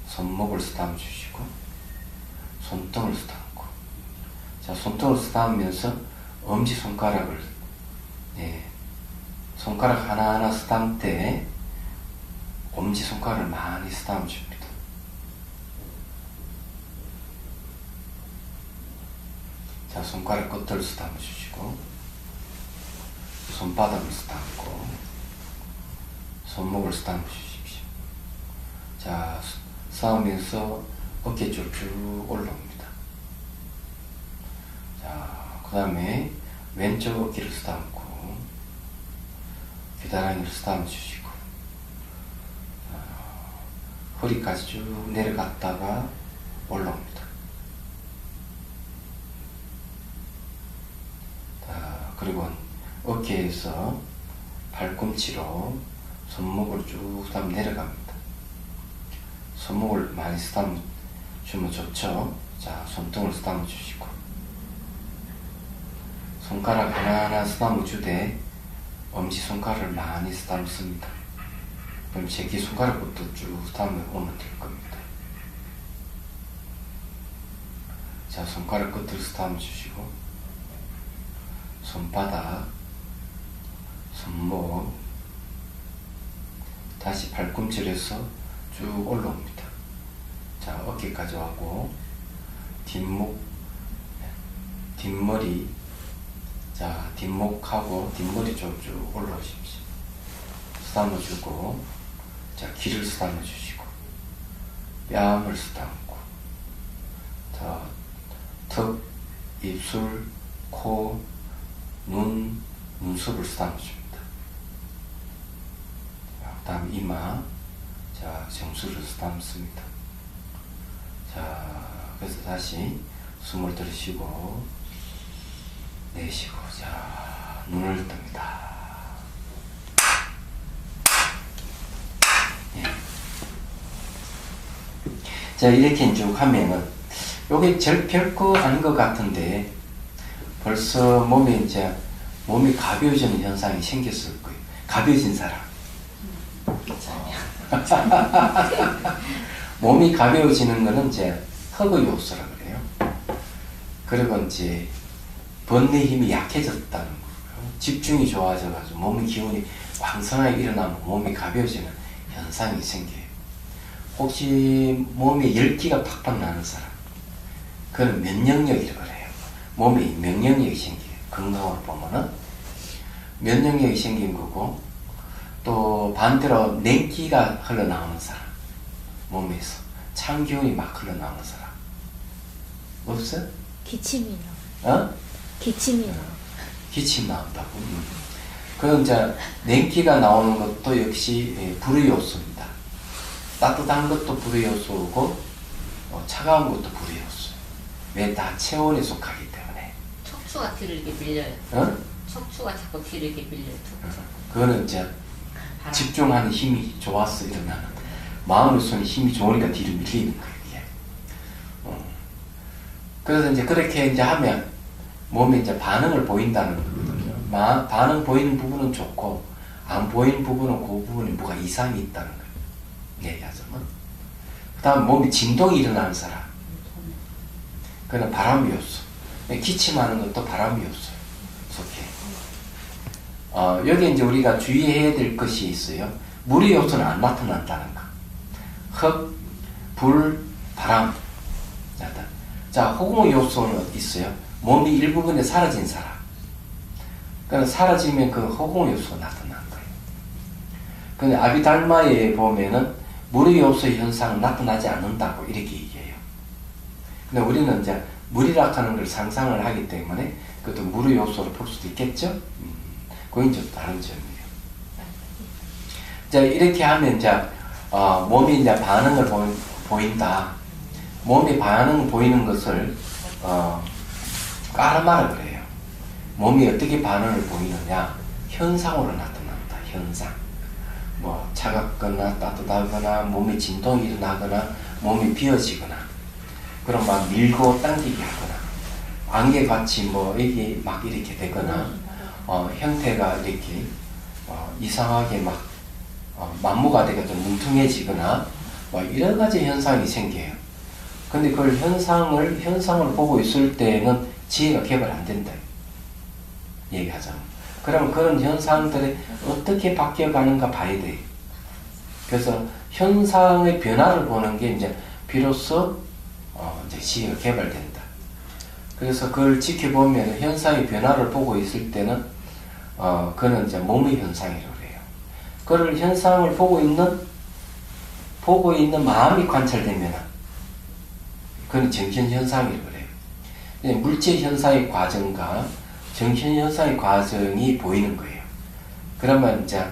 손목을 쓰다듬어 주시고 손등을 쓰다듬고 자, 손등을 쓰다듬으면서 엄지손가락을 손가락 하나하나 쓰다듬을 때 엄지손가락을 많이 쓰다듬어 줍니다. 자, 손가락 끝을 쓰다듬어 주시고 손바닥을 쓰다듬고 손목을 쓰다듬어 주십시오. 자, 쓰다듬으면서 어깨 쪽 쭉 올라옵니다. 자, 그 다음에 왼쪽 어깨를 쓰다듬고 겨드랑이를 쓰다듬어 주시고 허리까지 쭉 내려갔다가 올라옵니다. 자, 그리고 어깨에서 발꿈치로 손목을 쭉 내려갑니다. 손목을 많이 쓰다듬어 주면 좋죠. 자, 손등을 쓰다듬어 주시고 손가락 하나하나 쓰다듬어 주되 엄지손가락을 많이 쓰다듬습니다. 그럼 새끼손가락부터 쭉 쓰다듬어 오면 될 겁니다. 자, 손가락 끝을 쓰다듬어 주시고 손바닥, 손목, 다시 발꿈치에서 쭉 올라옵니다. 자, 어깨까지 하고, 뒷머리, 자, 뒷목하고 뒷머리 좀 쭉 올라오십시오. 쓰다듬어 주고, 자, 귀를 쓰다듬어 주시고, 뺨을 쓰다듬고, 자, 턱, 입술, 코, 눈썹을 쓰다듬어 줍니다. 그 다음 이마, 자, 정수를 쓰다듬습니다. 자, 그래서 다시 숨을 들이쉬고 내쉬고, 자, 눈을 뜹니다. 예. 자, 이렇게 쭉 하면은 요게 제일 별거 아닌 것 같은데 벌써 몸이 가벼워지는 현상이 생겼을 거예요. 가벼워진 사람. 몸이 가벼워지는 거는 이제 허그 요소라 그래요. 그리고 이제 번뇌 힘이 약해졌다는 거고요. 집중이 좋아져가지고 몸의 기운이 왕성하게 일어나면 몸이 가벼워지는 현상이 생겨요. 혹시 몸에 열기가 팍팍 나는 사람, 그건 면역력이라고 그래요. 몸에 면역력이 생겨요. 건강으로 보면은 면역력이 생긴 거고, 또 반대로 냉기가 흘러나오는 사람, 몸에서 찬 기운이 막 흘러나오는 사람 없어?
기침이요.
어?
기침이요.
기침 나온다고. 그럼 이제 냉기가 나오는 것도 역시 불의 요소입니다. 따뜻한 것도 불의 요소고, 차가운 것도 불의 요소. 왜? 다 체온에 속하기 때문에.
척추가 뒤를 이렇게 밀려요.
어?
척추가 자꾸 뒤를 이렇게 밀려요.
그거는 이제
바람.
집중하는 힘이 좋아서 일어나는, 마음으로서는 힘이 좋으니까 뒤로 밀리는 거예요, 이게. 그래서 이제 그렇게 이제 하면 몸에 이제 반응을 보인다는 거거든요. 반응 보이는 부분은 좋고, 안 보이는 부분은 그 부분에 뭐가 이상이 있다는 거예요. 얘기하자면. 그 다음 몸에 진동이 일어나는 사람. 그는 바람 요소. 기침하는 것도 바람 요소예요. 속해. 여기 이제 우리가 주의해야 될 것이 있어요. 물의 요소는 안 나타난다는 거. 흙, 불, 바람. 자, 호흡 요소는 있어요. 몸이 일부분에 사라진 사람. 그러니까 사라지면 그 호흡 요소가 나타난 거예요. 근데 아비달마에 보면은 물의 요소 현상은 나타나지 않는다고 이렇게 얘기해요. 근데 우리는 이제 물이라 하는 걸 상상을 하기 때문에 그것도 물의 요소로 볼 수도 있겠죠? 그건 좀 다른 점이에요. 자, 이렇게 하면 이제 몸이 이제 반응을 보인다. 몸이 반응 보이는 것을 까르마라 그래요. 몸이 어떻게 반응을 보이느냐? 현상으로 나타난다. 현상. 뭐 차갑거나 따뜻하거나 몸에 진동이 일어나거나 몸이 비어지거나, 그럼 막 밀고 당기게 하거나, 안개같이 뭐 이게 막 이렇게 되거나, 형태가 이렇게 이상하게 막 만무가 되게 좀 뭉퉁해지거나, 뭐 여러 가지 현상이 생겨요. 근데 그걸 현상을 보고 있을 때는 지혜가 개발 안 된다. 얘기하자면. 그러면 그런 현상들이 어떻게 바뀌어가는가 봐야 돼. 그래서 현상의 변화를 보는 게 이제 비로소 이제 지혜가 개발된다. 그래서 그걸 지켜보면 현상의 변화를 보고 있을 때는 그는 이제 몸의 현상이라고 해요. 그걸 현상을 보고 있는 마음이 관찰되면 그건 정신현상이라고 그래요. 물질 현상의 과정과 정신현상의 과정이 보이는 거예요. 그러면 이제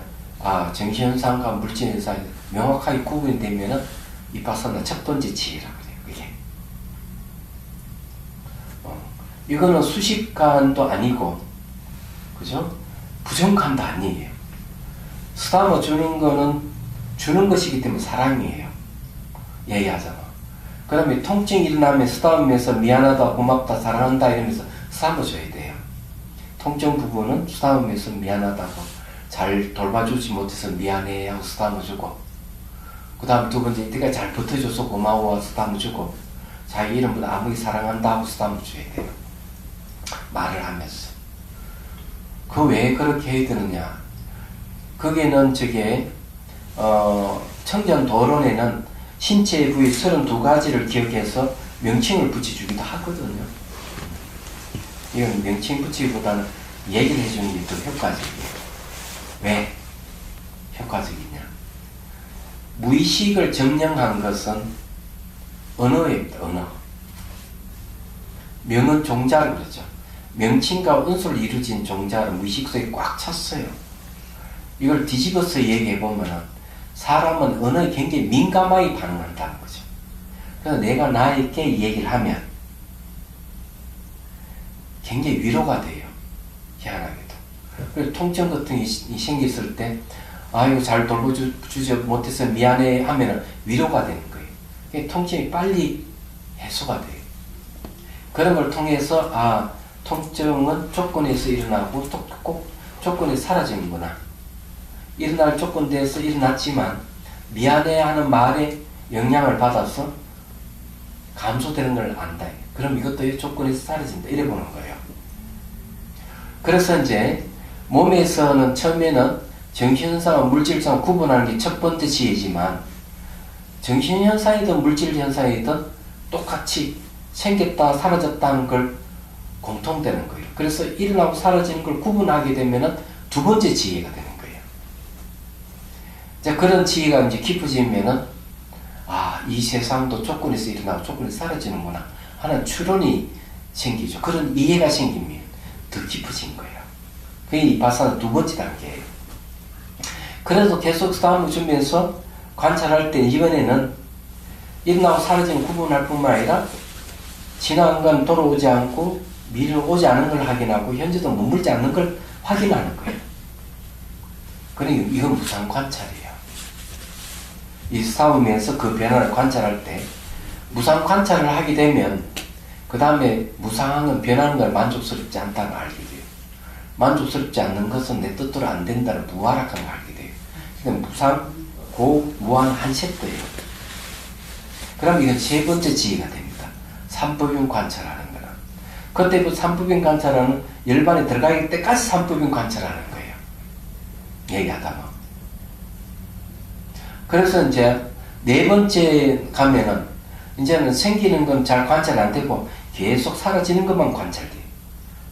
정신현상과 물질현상이 명확하게 구분이 되면은 이파사나 첫 번째 지혜라고 그래요. 그게. 이거는 수식관도 아니고, 그죠? 부정관도 아니에요. 쓰다듬어 주는 거는 주는 것이기 때문에 사랑이에요. 얘기하자면. 그러면 통증이 일어나면 쓰다듬으면서 미안하다, 고맙다, 사랑한다 이러면서 쓰다듬어 줘야 돼요. 통증 부분은 쓰다듬으면서 미안하다고, 잘 돌봐주지 못해서 미안해 하고 쓰다듬어 주고, 그 다음 두 번째, 네가 잘 버텨줘서 고마워 쓰다듬어 주고, 자기 이름보다 아무리 사랑한다 하고 쓰다듬어 줘야 돼요. 말을 하면서. 그 왜 그렇게 해야 되느냐? 거기는 청전 도론에는 신체의 부위 32가지를 기억해서 명칭을 붙여주기도 하거든요. 이건 명칭 붙이기보다는 얘기를 해주는 게 더 효과적이에요. 왜 효과적이냐? 무의식을 점령한 것은 언어입니다. 언어. 명은 종자를 그러죠. 명칭과 은수를 이루어진 종자를 무의식 속에 꽉 찼어요. 이걸 뒤집어서 얘기해보면 사람은 언어에 굉장히 민감하게 반응한다는 거죠. 그래서 내가 나에게 이 얘기를 하면 굉장히 위로가 돼요. 희한하게도. 그래서 통증 같은 게 생겼을 때 아이고 잘 돌보주지 못해서 미안해 하면 위로가 되는 거예요. 통증이 빨리 해소가 돼요. 그런 걸 통해서 통증은 조건에서 일어나고 꼭 조건에 사라지는구나. 일어날 조건에서 일어났지만 미안해 하는 말에 영향을 받아서 감소되는 걸 안다. 그럼 이것도 조건에서 사라진다. 이래 보는 거예요. 그래서 이제 몸에서는 처음에는 정신현상과 물질현상을 구분하는 게 첫 번째 지혜지만 정신현상이든 물질현상이든 똑같이 생겼다 사라졌다는 걸 공통되는 거예요. 그래서 일어나고 사라지는 걸 구분하게 되면은 두 번째 지혜가 되는 거예요. 자, 그런 지혜가 이제 깊어지면은 이 세상도 조건에서 일어나고 조건에서 사라지는구나 하는 추론이 생기죠. 그런 이해가 생기면 더 깊어진 거예요. 그게 이 바사는 두 번째 단계예요. 그래서 계속 싸움을 주면서 관찰할 때 이번에는 일어나고 사라지는 구분할 뿐만 아니라 지나간 건 돌아오지 않고 미래로 오지 않은 걸 확인하고 현재도 머물지 않는 걸 확인하는 거예요. 그러니까 이건 무상 관찰이에요. 이 싸우면서 그 변화를 관찰할 때 무상 관찰을 하게 되면 그 다음에 무상한 건 변하는 걸 만족스럽지 않다는 걸 알게 돼요. 만족스럽지 않는 것은 내 뜻대로 안 된다는 무활악한 걸 알게 돼요. 그러니까 무상, 고, 무한 한 세트예요. 그럼 이건 세 번째 지혜가 됩니다. 삼법인 관찰하는 거는. 그때부터 삼법인 관찰하는 열반에 들어가기 때까지 삼법인 관찰하는 거예요. 얘기하다 보면. 그래서 이제 네 번째 가면은 이제는 생기는 건 잘 관찰 안 되고 계속 사라지는 것만 관찰돼요.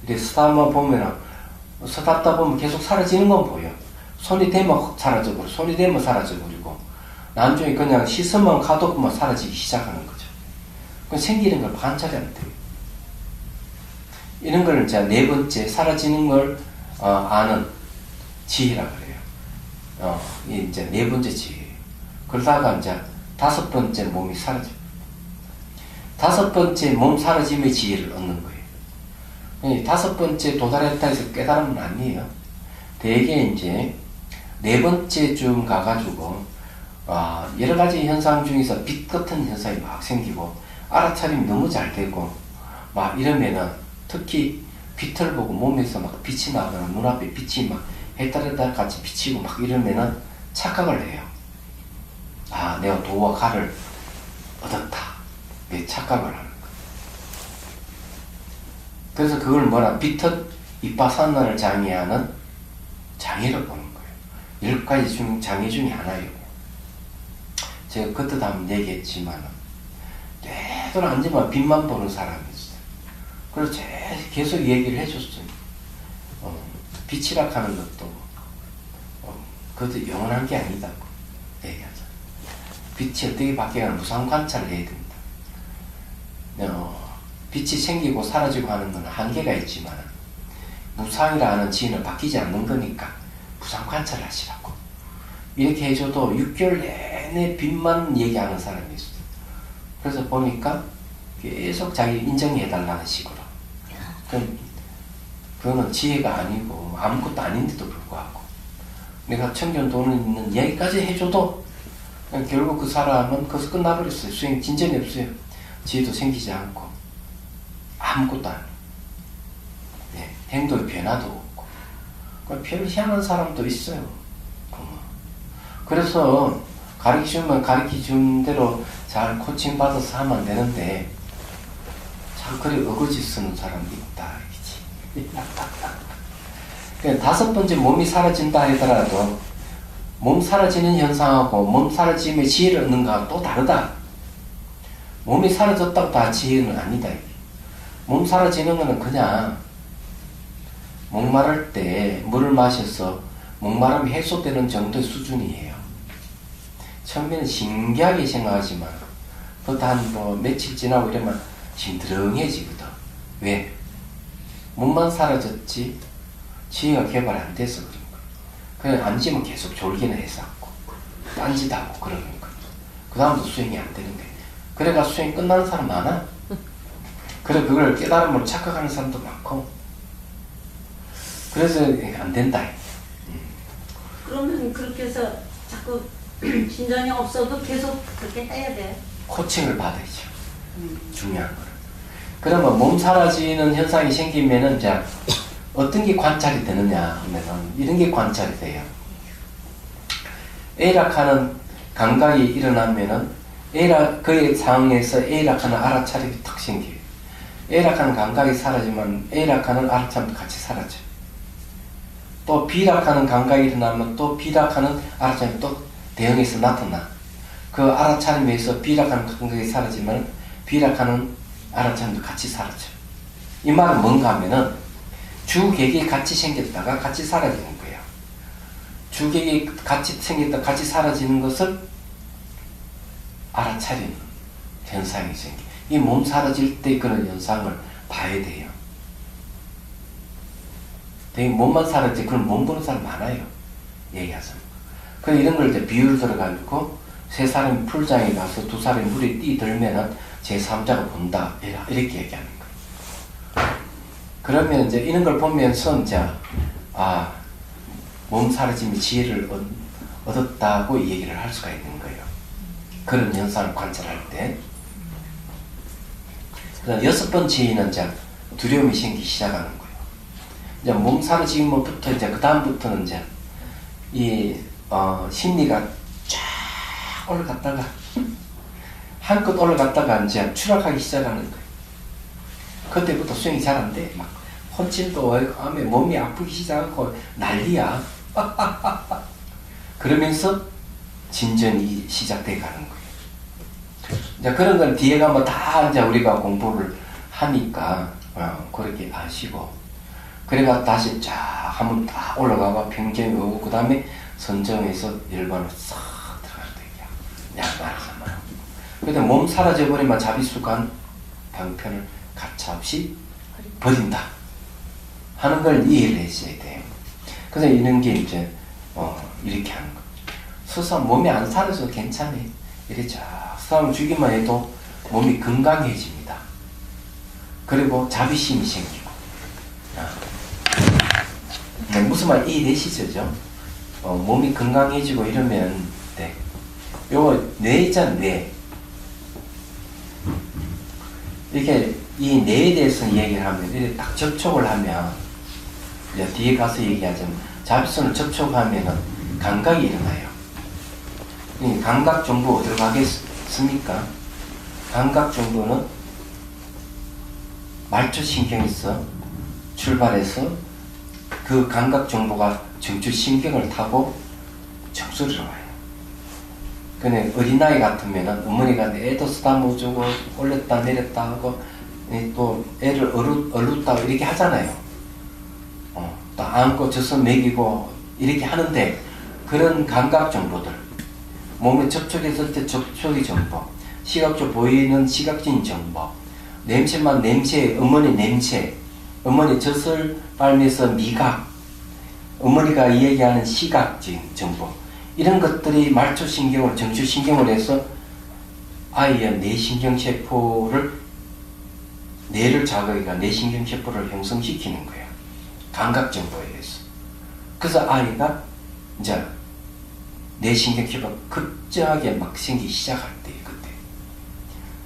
이렇게 서답다 보면 계속 사라지는 건 보여. 손이 대면 사라져버리고 손이 대면 사라져버리고 나중에 그냥 씻으면 가둬보면 사라지기 시작하는 거죠. 그 생기는 걸 관찰이 안 돼요. 이런 걸 이제 네 번째 사라지는 걸 아는 지혜라 그래요. 이제 네 번째 지혜. 그러다가 이제 다섯 번째 몸이 사라져. 다섯 번째 몸 사라짐의 지혜를 얻는 거예요. 다섯 번째 도달했다 해서 깨달음은 아니에요. 대개 이제 네 번째쯤 가가지고 여러 가지 현상 중에서 빛 같은 현상이 막 생기고 알아차림이 너무 잘 되고 막 이러면은 특히 빛을 보고 몸에서 막 빛이 나거나 눈앞에 빛이 막 해따르다 같이 비치고 막 이러면은 착각을 해요. 내가 도와 가를 얻었다. 내 착각을 하는 거예요. 그래서 그걸 빛은 이빠사나를 장애하는 장애를 보는 거예요. 10가지 장애 중에 하나예요. 제가 그때도 한번 얘기했지만 되도록 앉으면 빛만 보는 사람이 있어요. 그래서 계속 얘기를 해줬어요. 빛이라 하는 것도 그것도 영원한 게 아니다고 얘기하죠. 빛이 어떻게 바뀌어가는 무상 관찰을 해야 됩니다. 빛이 생기고 사라지고 하는 건 한계가 있지만 무상이라는 지혜는 바뀌지 않는 거니까 무상 관찰을 하시라고 이렇게 해줘도 6개월 내내 빛만 얘기하는 사람이 있어요. 그래서 보니까 계속 자기 인정해달라는 식으로. 그거는 지혜가 아니고 아무것도 아닌데도 불구하고 내가 청년 돈을 있는 얘기까지 해줘도 결국 그 사람은 거기서 끝나버렸어요. 수행 진전이 없어요. 지혜도 생기지 않고 아무것도 아니에요. 행동의 변화도 없고 별 희한한 사람도 있어요. 그래서 가르치면 가르쳐준 대로 잘 코칭 받아서 하면 되는데 참 그래 어거지 쓰는 사람이 있다. 그러니까 다섯 번째 몸이 사라진다 하더라도 몸 사라지는 현상하고 몸 사라짐의 지혜를 얻는 거하고 또 다르다. 몸이 사라졌다고 다 지혜는 아니다. 몸 사라지는 거는 그냥 목마를 때 물을 마셔서 목마름이 해소되는 정도의 수준이에요. 처음에는 신기하게 생각하지만 그것도 한 뭐 며칠 지나고 이러면 심드렁해지거든. 왜? 몸만 사라졌지 지혜가 개발 안 돼서 그런 거야. 그냥 앉으면 계속 졸기나 했었고 딴짓하고 그러는 거야. 그 다음부터 수행이 안 되는 거야. 그래가 수행 끝나는 사람 많아. 그래 그걸 깨달음으로 착각하는 사람도 많고 그래서 안 된다.
그러면 그렇게 해서 자꾸 진전이 없어도 계속 그렇게 해야 돼.
코칭을 받아야죠. 중요한 거는. 그러면 몸 사라지는 현상이 생기면은 이제 어떤 게 관찰이 되느냐 하면은 이런 게 관찰이 돼요. A락하는 감각이 일어나면은 그의 상황에서 A락하는 알아차림이 탁 생겨요. A락하는 감각이 사라지면 A락하는 알아차림도 같이 사라져. 또 B락하는 감각이 일어나면 또 B락하는 알아차림이 또 대응해서 나타나. 그 알아차림에서 B락하는 감각이 사라지면 B락하는 알아차림도 같이 사라져. 이 말은 뭔가 하면은 주객이 같이 생겼다가 같이 사라지는 거예요. 주객이 같이 생겼다가 같이 사라지는 것을 알아차리는 현상이 생겨. 이 몸 사라질 때 그런 현상을 봐야 돼요. 되게 몸만 사라질 때 그런 몸 보는 사람 많아요. 얘기하자면. 그래서 이런 걸 이제 비유를 들어가지고 세 사람이 풀장에 가서 두 사람이 물에 뛰들면은 제3자가 본다. 이렇게 얘기하는 거예요. 그러면 이제 이런 걸 보면서 이제 몸 사라짐의 지혜를 얻었다고 얘기를 할 수가 있는 거예요. 그런 현상을 관찰할 때. 그다음 6번째 지혜는 이제 두려움이 생기기 시작하는 거예요. 이제 몸 사라짐부터 이제 그 다음부터는 이제 이 심리가 쫙 올라갔다가 한껏 올라갔다가 이제 추락하기 시작하는 거예요. 그때부터 수행이 잘 안 돼. 막 혼침도 하면 몸이 아프기 시작하고 난리야. 그러면서 진전이 시작돼 가는 거예요. 이제 그런 건 뒤에 가면 다 이제 우리가 공부를 하니까 그렇게 아시고 그래가 다시 쫙 한번 다 올라가고 평정이 오고 그 다음에 선정에서 일반으로 싹 들어가는 거예요. 말하자면. 근데 몸 사라져버리면 자비수관 방편을 가차없이 버린다 하는 걸 이해를 했어야 돼요. 그래서 이런 게 이제 이렇게 하는 거죠. 스스로 몸이 안 사라져도 괜찮아. 이렇게 쫙 사람을 주기만 해도 몸이 건강해집니다. 그리고 자비심이 생기고. 무슨 말 이해되시죠? 몸이 건강해지고 이러면 돼. 요거 뇌 있잖아, 뇌. 이렇게 이 뇌에 대해서 얘기를 하면 이렇게 딱 접촉을 하면 이제 뒤에 가서 얘기하자면 자비선을 접촉하면은 감각이 일어나요. 이 감각 정보 어디로 가겠습니까? 감각 정보는 말초신경에서 출발해서 그 감각 정보가 정추신경을 타고 정수리로 와요. 근데 어린아이 같으면은 어머니가 애도 쓰다 못주고 올렸다 내렸다 하고 또 애를 얼룩다 이렇게 하잖아요. 또 안고 젖어 먹이고 이렇게 하는데 그런 감각 정보들 몸에 접촉했을 때 접촉의 정보, 시각적으로 보이는 시각적인 정보, 냄새만 냄새, 어머니 냄새, 어머니 젖을 빨면서 미각, 어머니가 얘기하는 시각적인 정보 이런 것들이 말초신경을 정추신경을 해서 아이의 뇌신경세포를 뇌를 자극하니까 뇌신경세포를 형성시키는 거예요. 감각정보에 의해서. 그래서 아이가 이제 뇌신경세포가 급작하게 막 생기기 시작할 때 그때.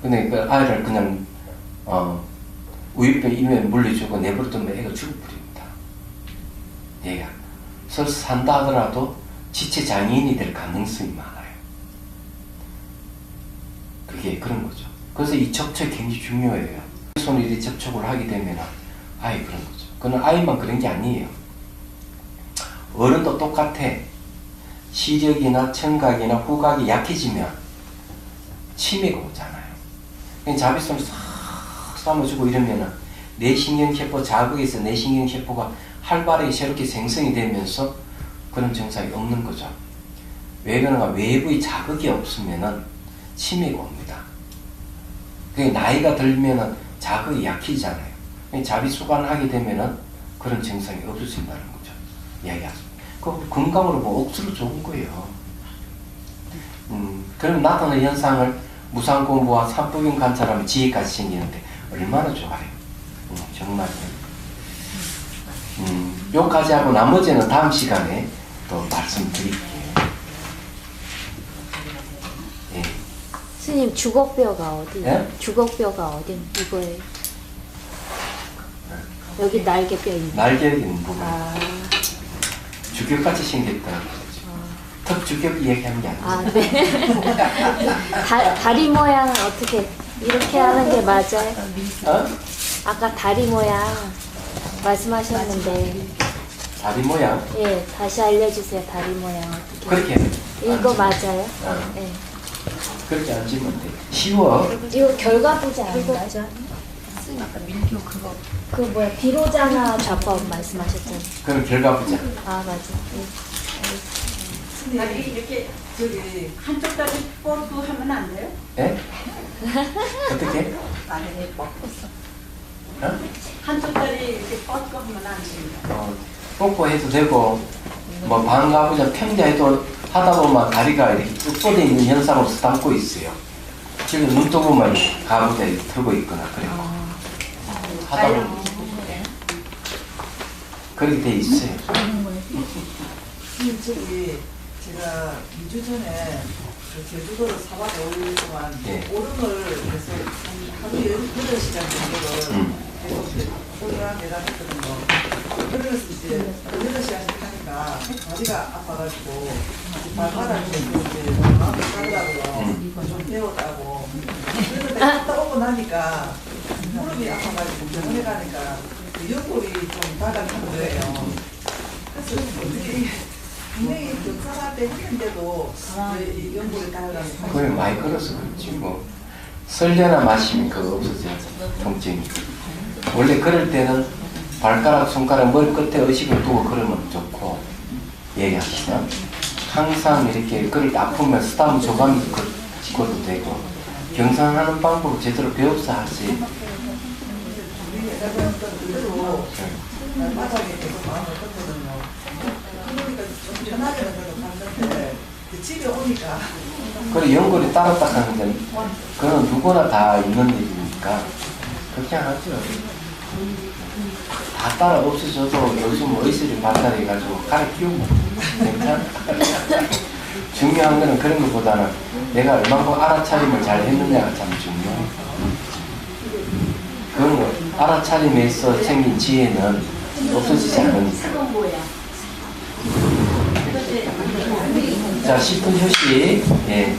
근데 그 아이를 그냥 우유병 입에 물려주고 내버려두면 애가 죽어버립니다. 얘가 서로 산다 하더라도 지체 장애인이 될 가능성이 많아요. 그게 그런 거죠. 그래서 이 접촉이 굉장히 중요해요. 손으로 이렇게 접촉을 하게 되면 아이 그런 거죠. 그건 아이만 그런 게 아니에요. 어른도 똑같아. 시력이나 청각이나 후각이 약해지면 치매가 오잖아요. 자비성을 싹 삼아주고 이러면은 뇌신경세포 자극에서 뇌신경세포가 활발하게 새롭게 생성이 되면서 그런 증상이 없는 거죠. 왜 그런가? 외부의 자극이 없으면은 치매가 옵니다. 그게 나이가 들면은 자극이 약해지잖아요. 자비수관을 하게 되면은 그런 증상이 없어진다는 거죠. 이야기하죠. 그 건강으로 뭐 억수로 좋은 거예요. 그럼 나타나는 현상을 무상 공부와 산법인 관찰하면 지혜까지 생기는데 얼마나 좋아요. 정말요. 요까지 하고 나머지는 다음 시간에 또 말씀드릴게요. 예.
스님 주걱뼈가 어디?
예?
주걱뼈가 어디? 이거에 여기 날개뼈 있는.
날개 있는 부분.
아,
주격같이 생겼다. 턱주격 얘기하는 게 아니에요.
아 네. 다리 모양 어떻게 이렇게 하는 게 맞아요?
어?
아까 다리 모양 말씀하셨는데
다리 모양.
예 다시 알려주세요. 다리 모양 어떻게?
그렇게.
이거
앉으면-
맞아요?
어,
네.
그렇게 앉으면 돼. 쉬워.
이거 결과부지 아닌가요? 그 뭐야 비로자나 좌법 말씀하셨잖아요.
그럼 결과 보자.
아 맞아. 예.
다리 이렇게 저기 한쪽 다리 뻗고 하면 안 돼요?
예? 어떻게?
나는 뻗었어.
어?
한쪽 다리 이렇게 뻗고 하면 안 됩니다.
뽀뽀해도 되고, 뭐, 방가부자 평자해도 하다 보면 다리가 이렇게 쭉 뻗어 있는 현상으로 담고 있어요. 지금 눈 떠보면 가부자 이렇게 들고 있거나, 그래요. 하다 보면. 그렇게 돼 있어요.
저기 제가 2주 전에 그 제주도로 4박 5일 동안
예.
오름을 계속 하루 8시간 정도를 계속 오르락 내리락 했거든요. 그래서 이제 8시간씩 하니까 다리가 아파가지고 발바닥에 이제 가더라고요. 좀 배웠다고. 그래서 내가 갔다 오고 나니까 무릎이 아파가지고 병원에 가니까 그 연골이 좀 발달한 거예요. 그래서 어떻게 분명히 경사할 때 했는데도 왜 연골이 달라서
그래, 많이 걸어서 그렇지, 뭐. 설레나 마시면 그거 없어져요. 통증이. 원래 걸을 때는 발가락, 손가락, 머리 끝에 의식을 두고 걸으면 좋고, 얘기합니다. 항상 이렇게 걸을 때 아프면 스타무 조감도 걸어도 되고, 경상하는 방법을 제대로 배워서 하지.
내가 그랬던 그대로 바닥에 계속 마음을 컸거든요. 그러니까 좀 편하게는 그래도 갔는데 집에 오니까
그래, 연골이 따로 딱 하는데, 그건 누구나 다 있는 일이니까, 그렇게 하죠. 다 따라 없어져도 요즘 의술이 발달해가지고 갈아 끼우면 괜찮아. 중요한 거는 그런 것보다는 내가 얼마큼 알아차림을 잘 했느냐가 참 중요해. 그런 거, 알아차림에서 생긴 지혜는 없어지지 않으니까. 자, 10분 휴식. 예.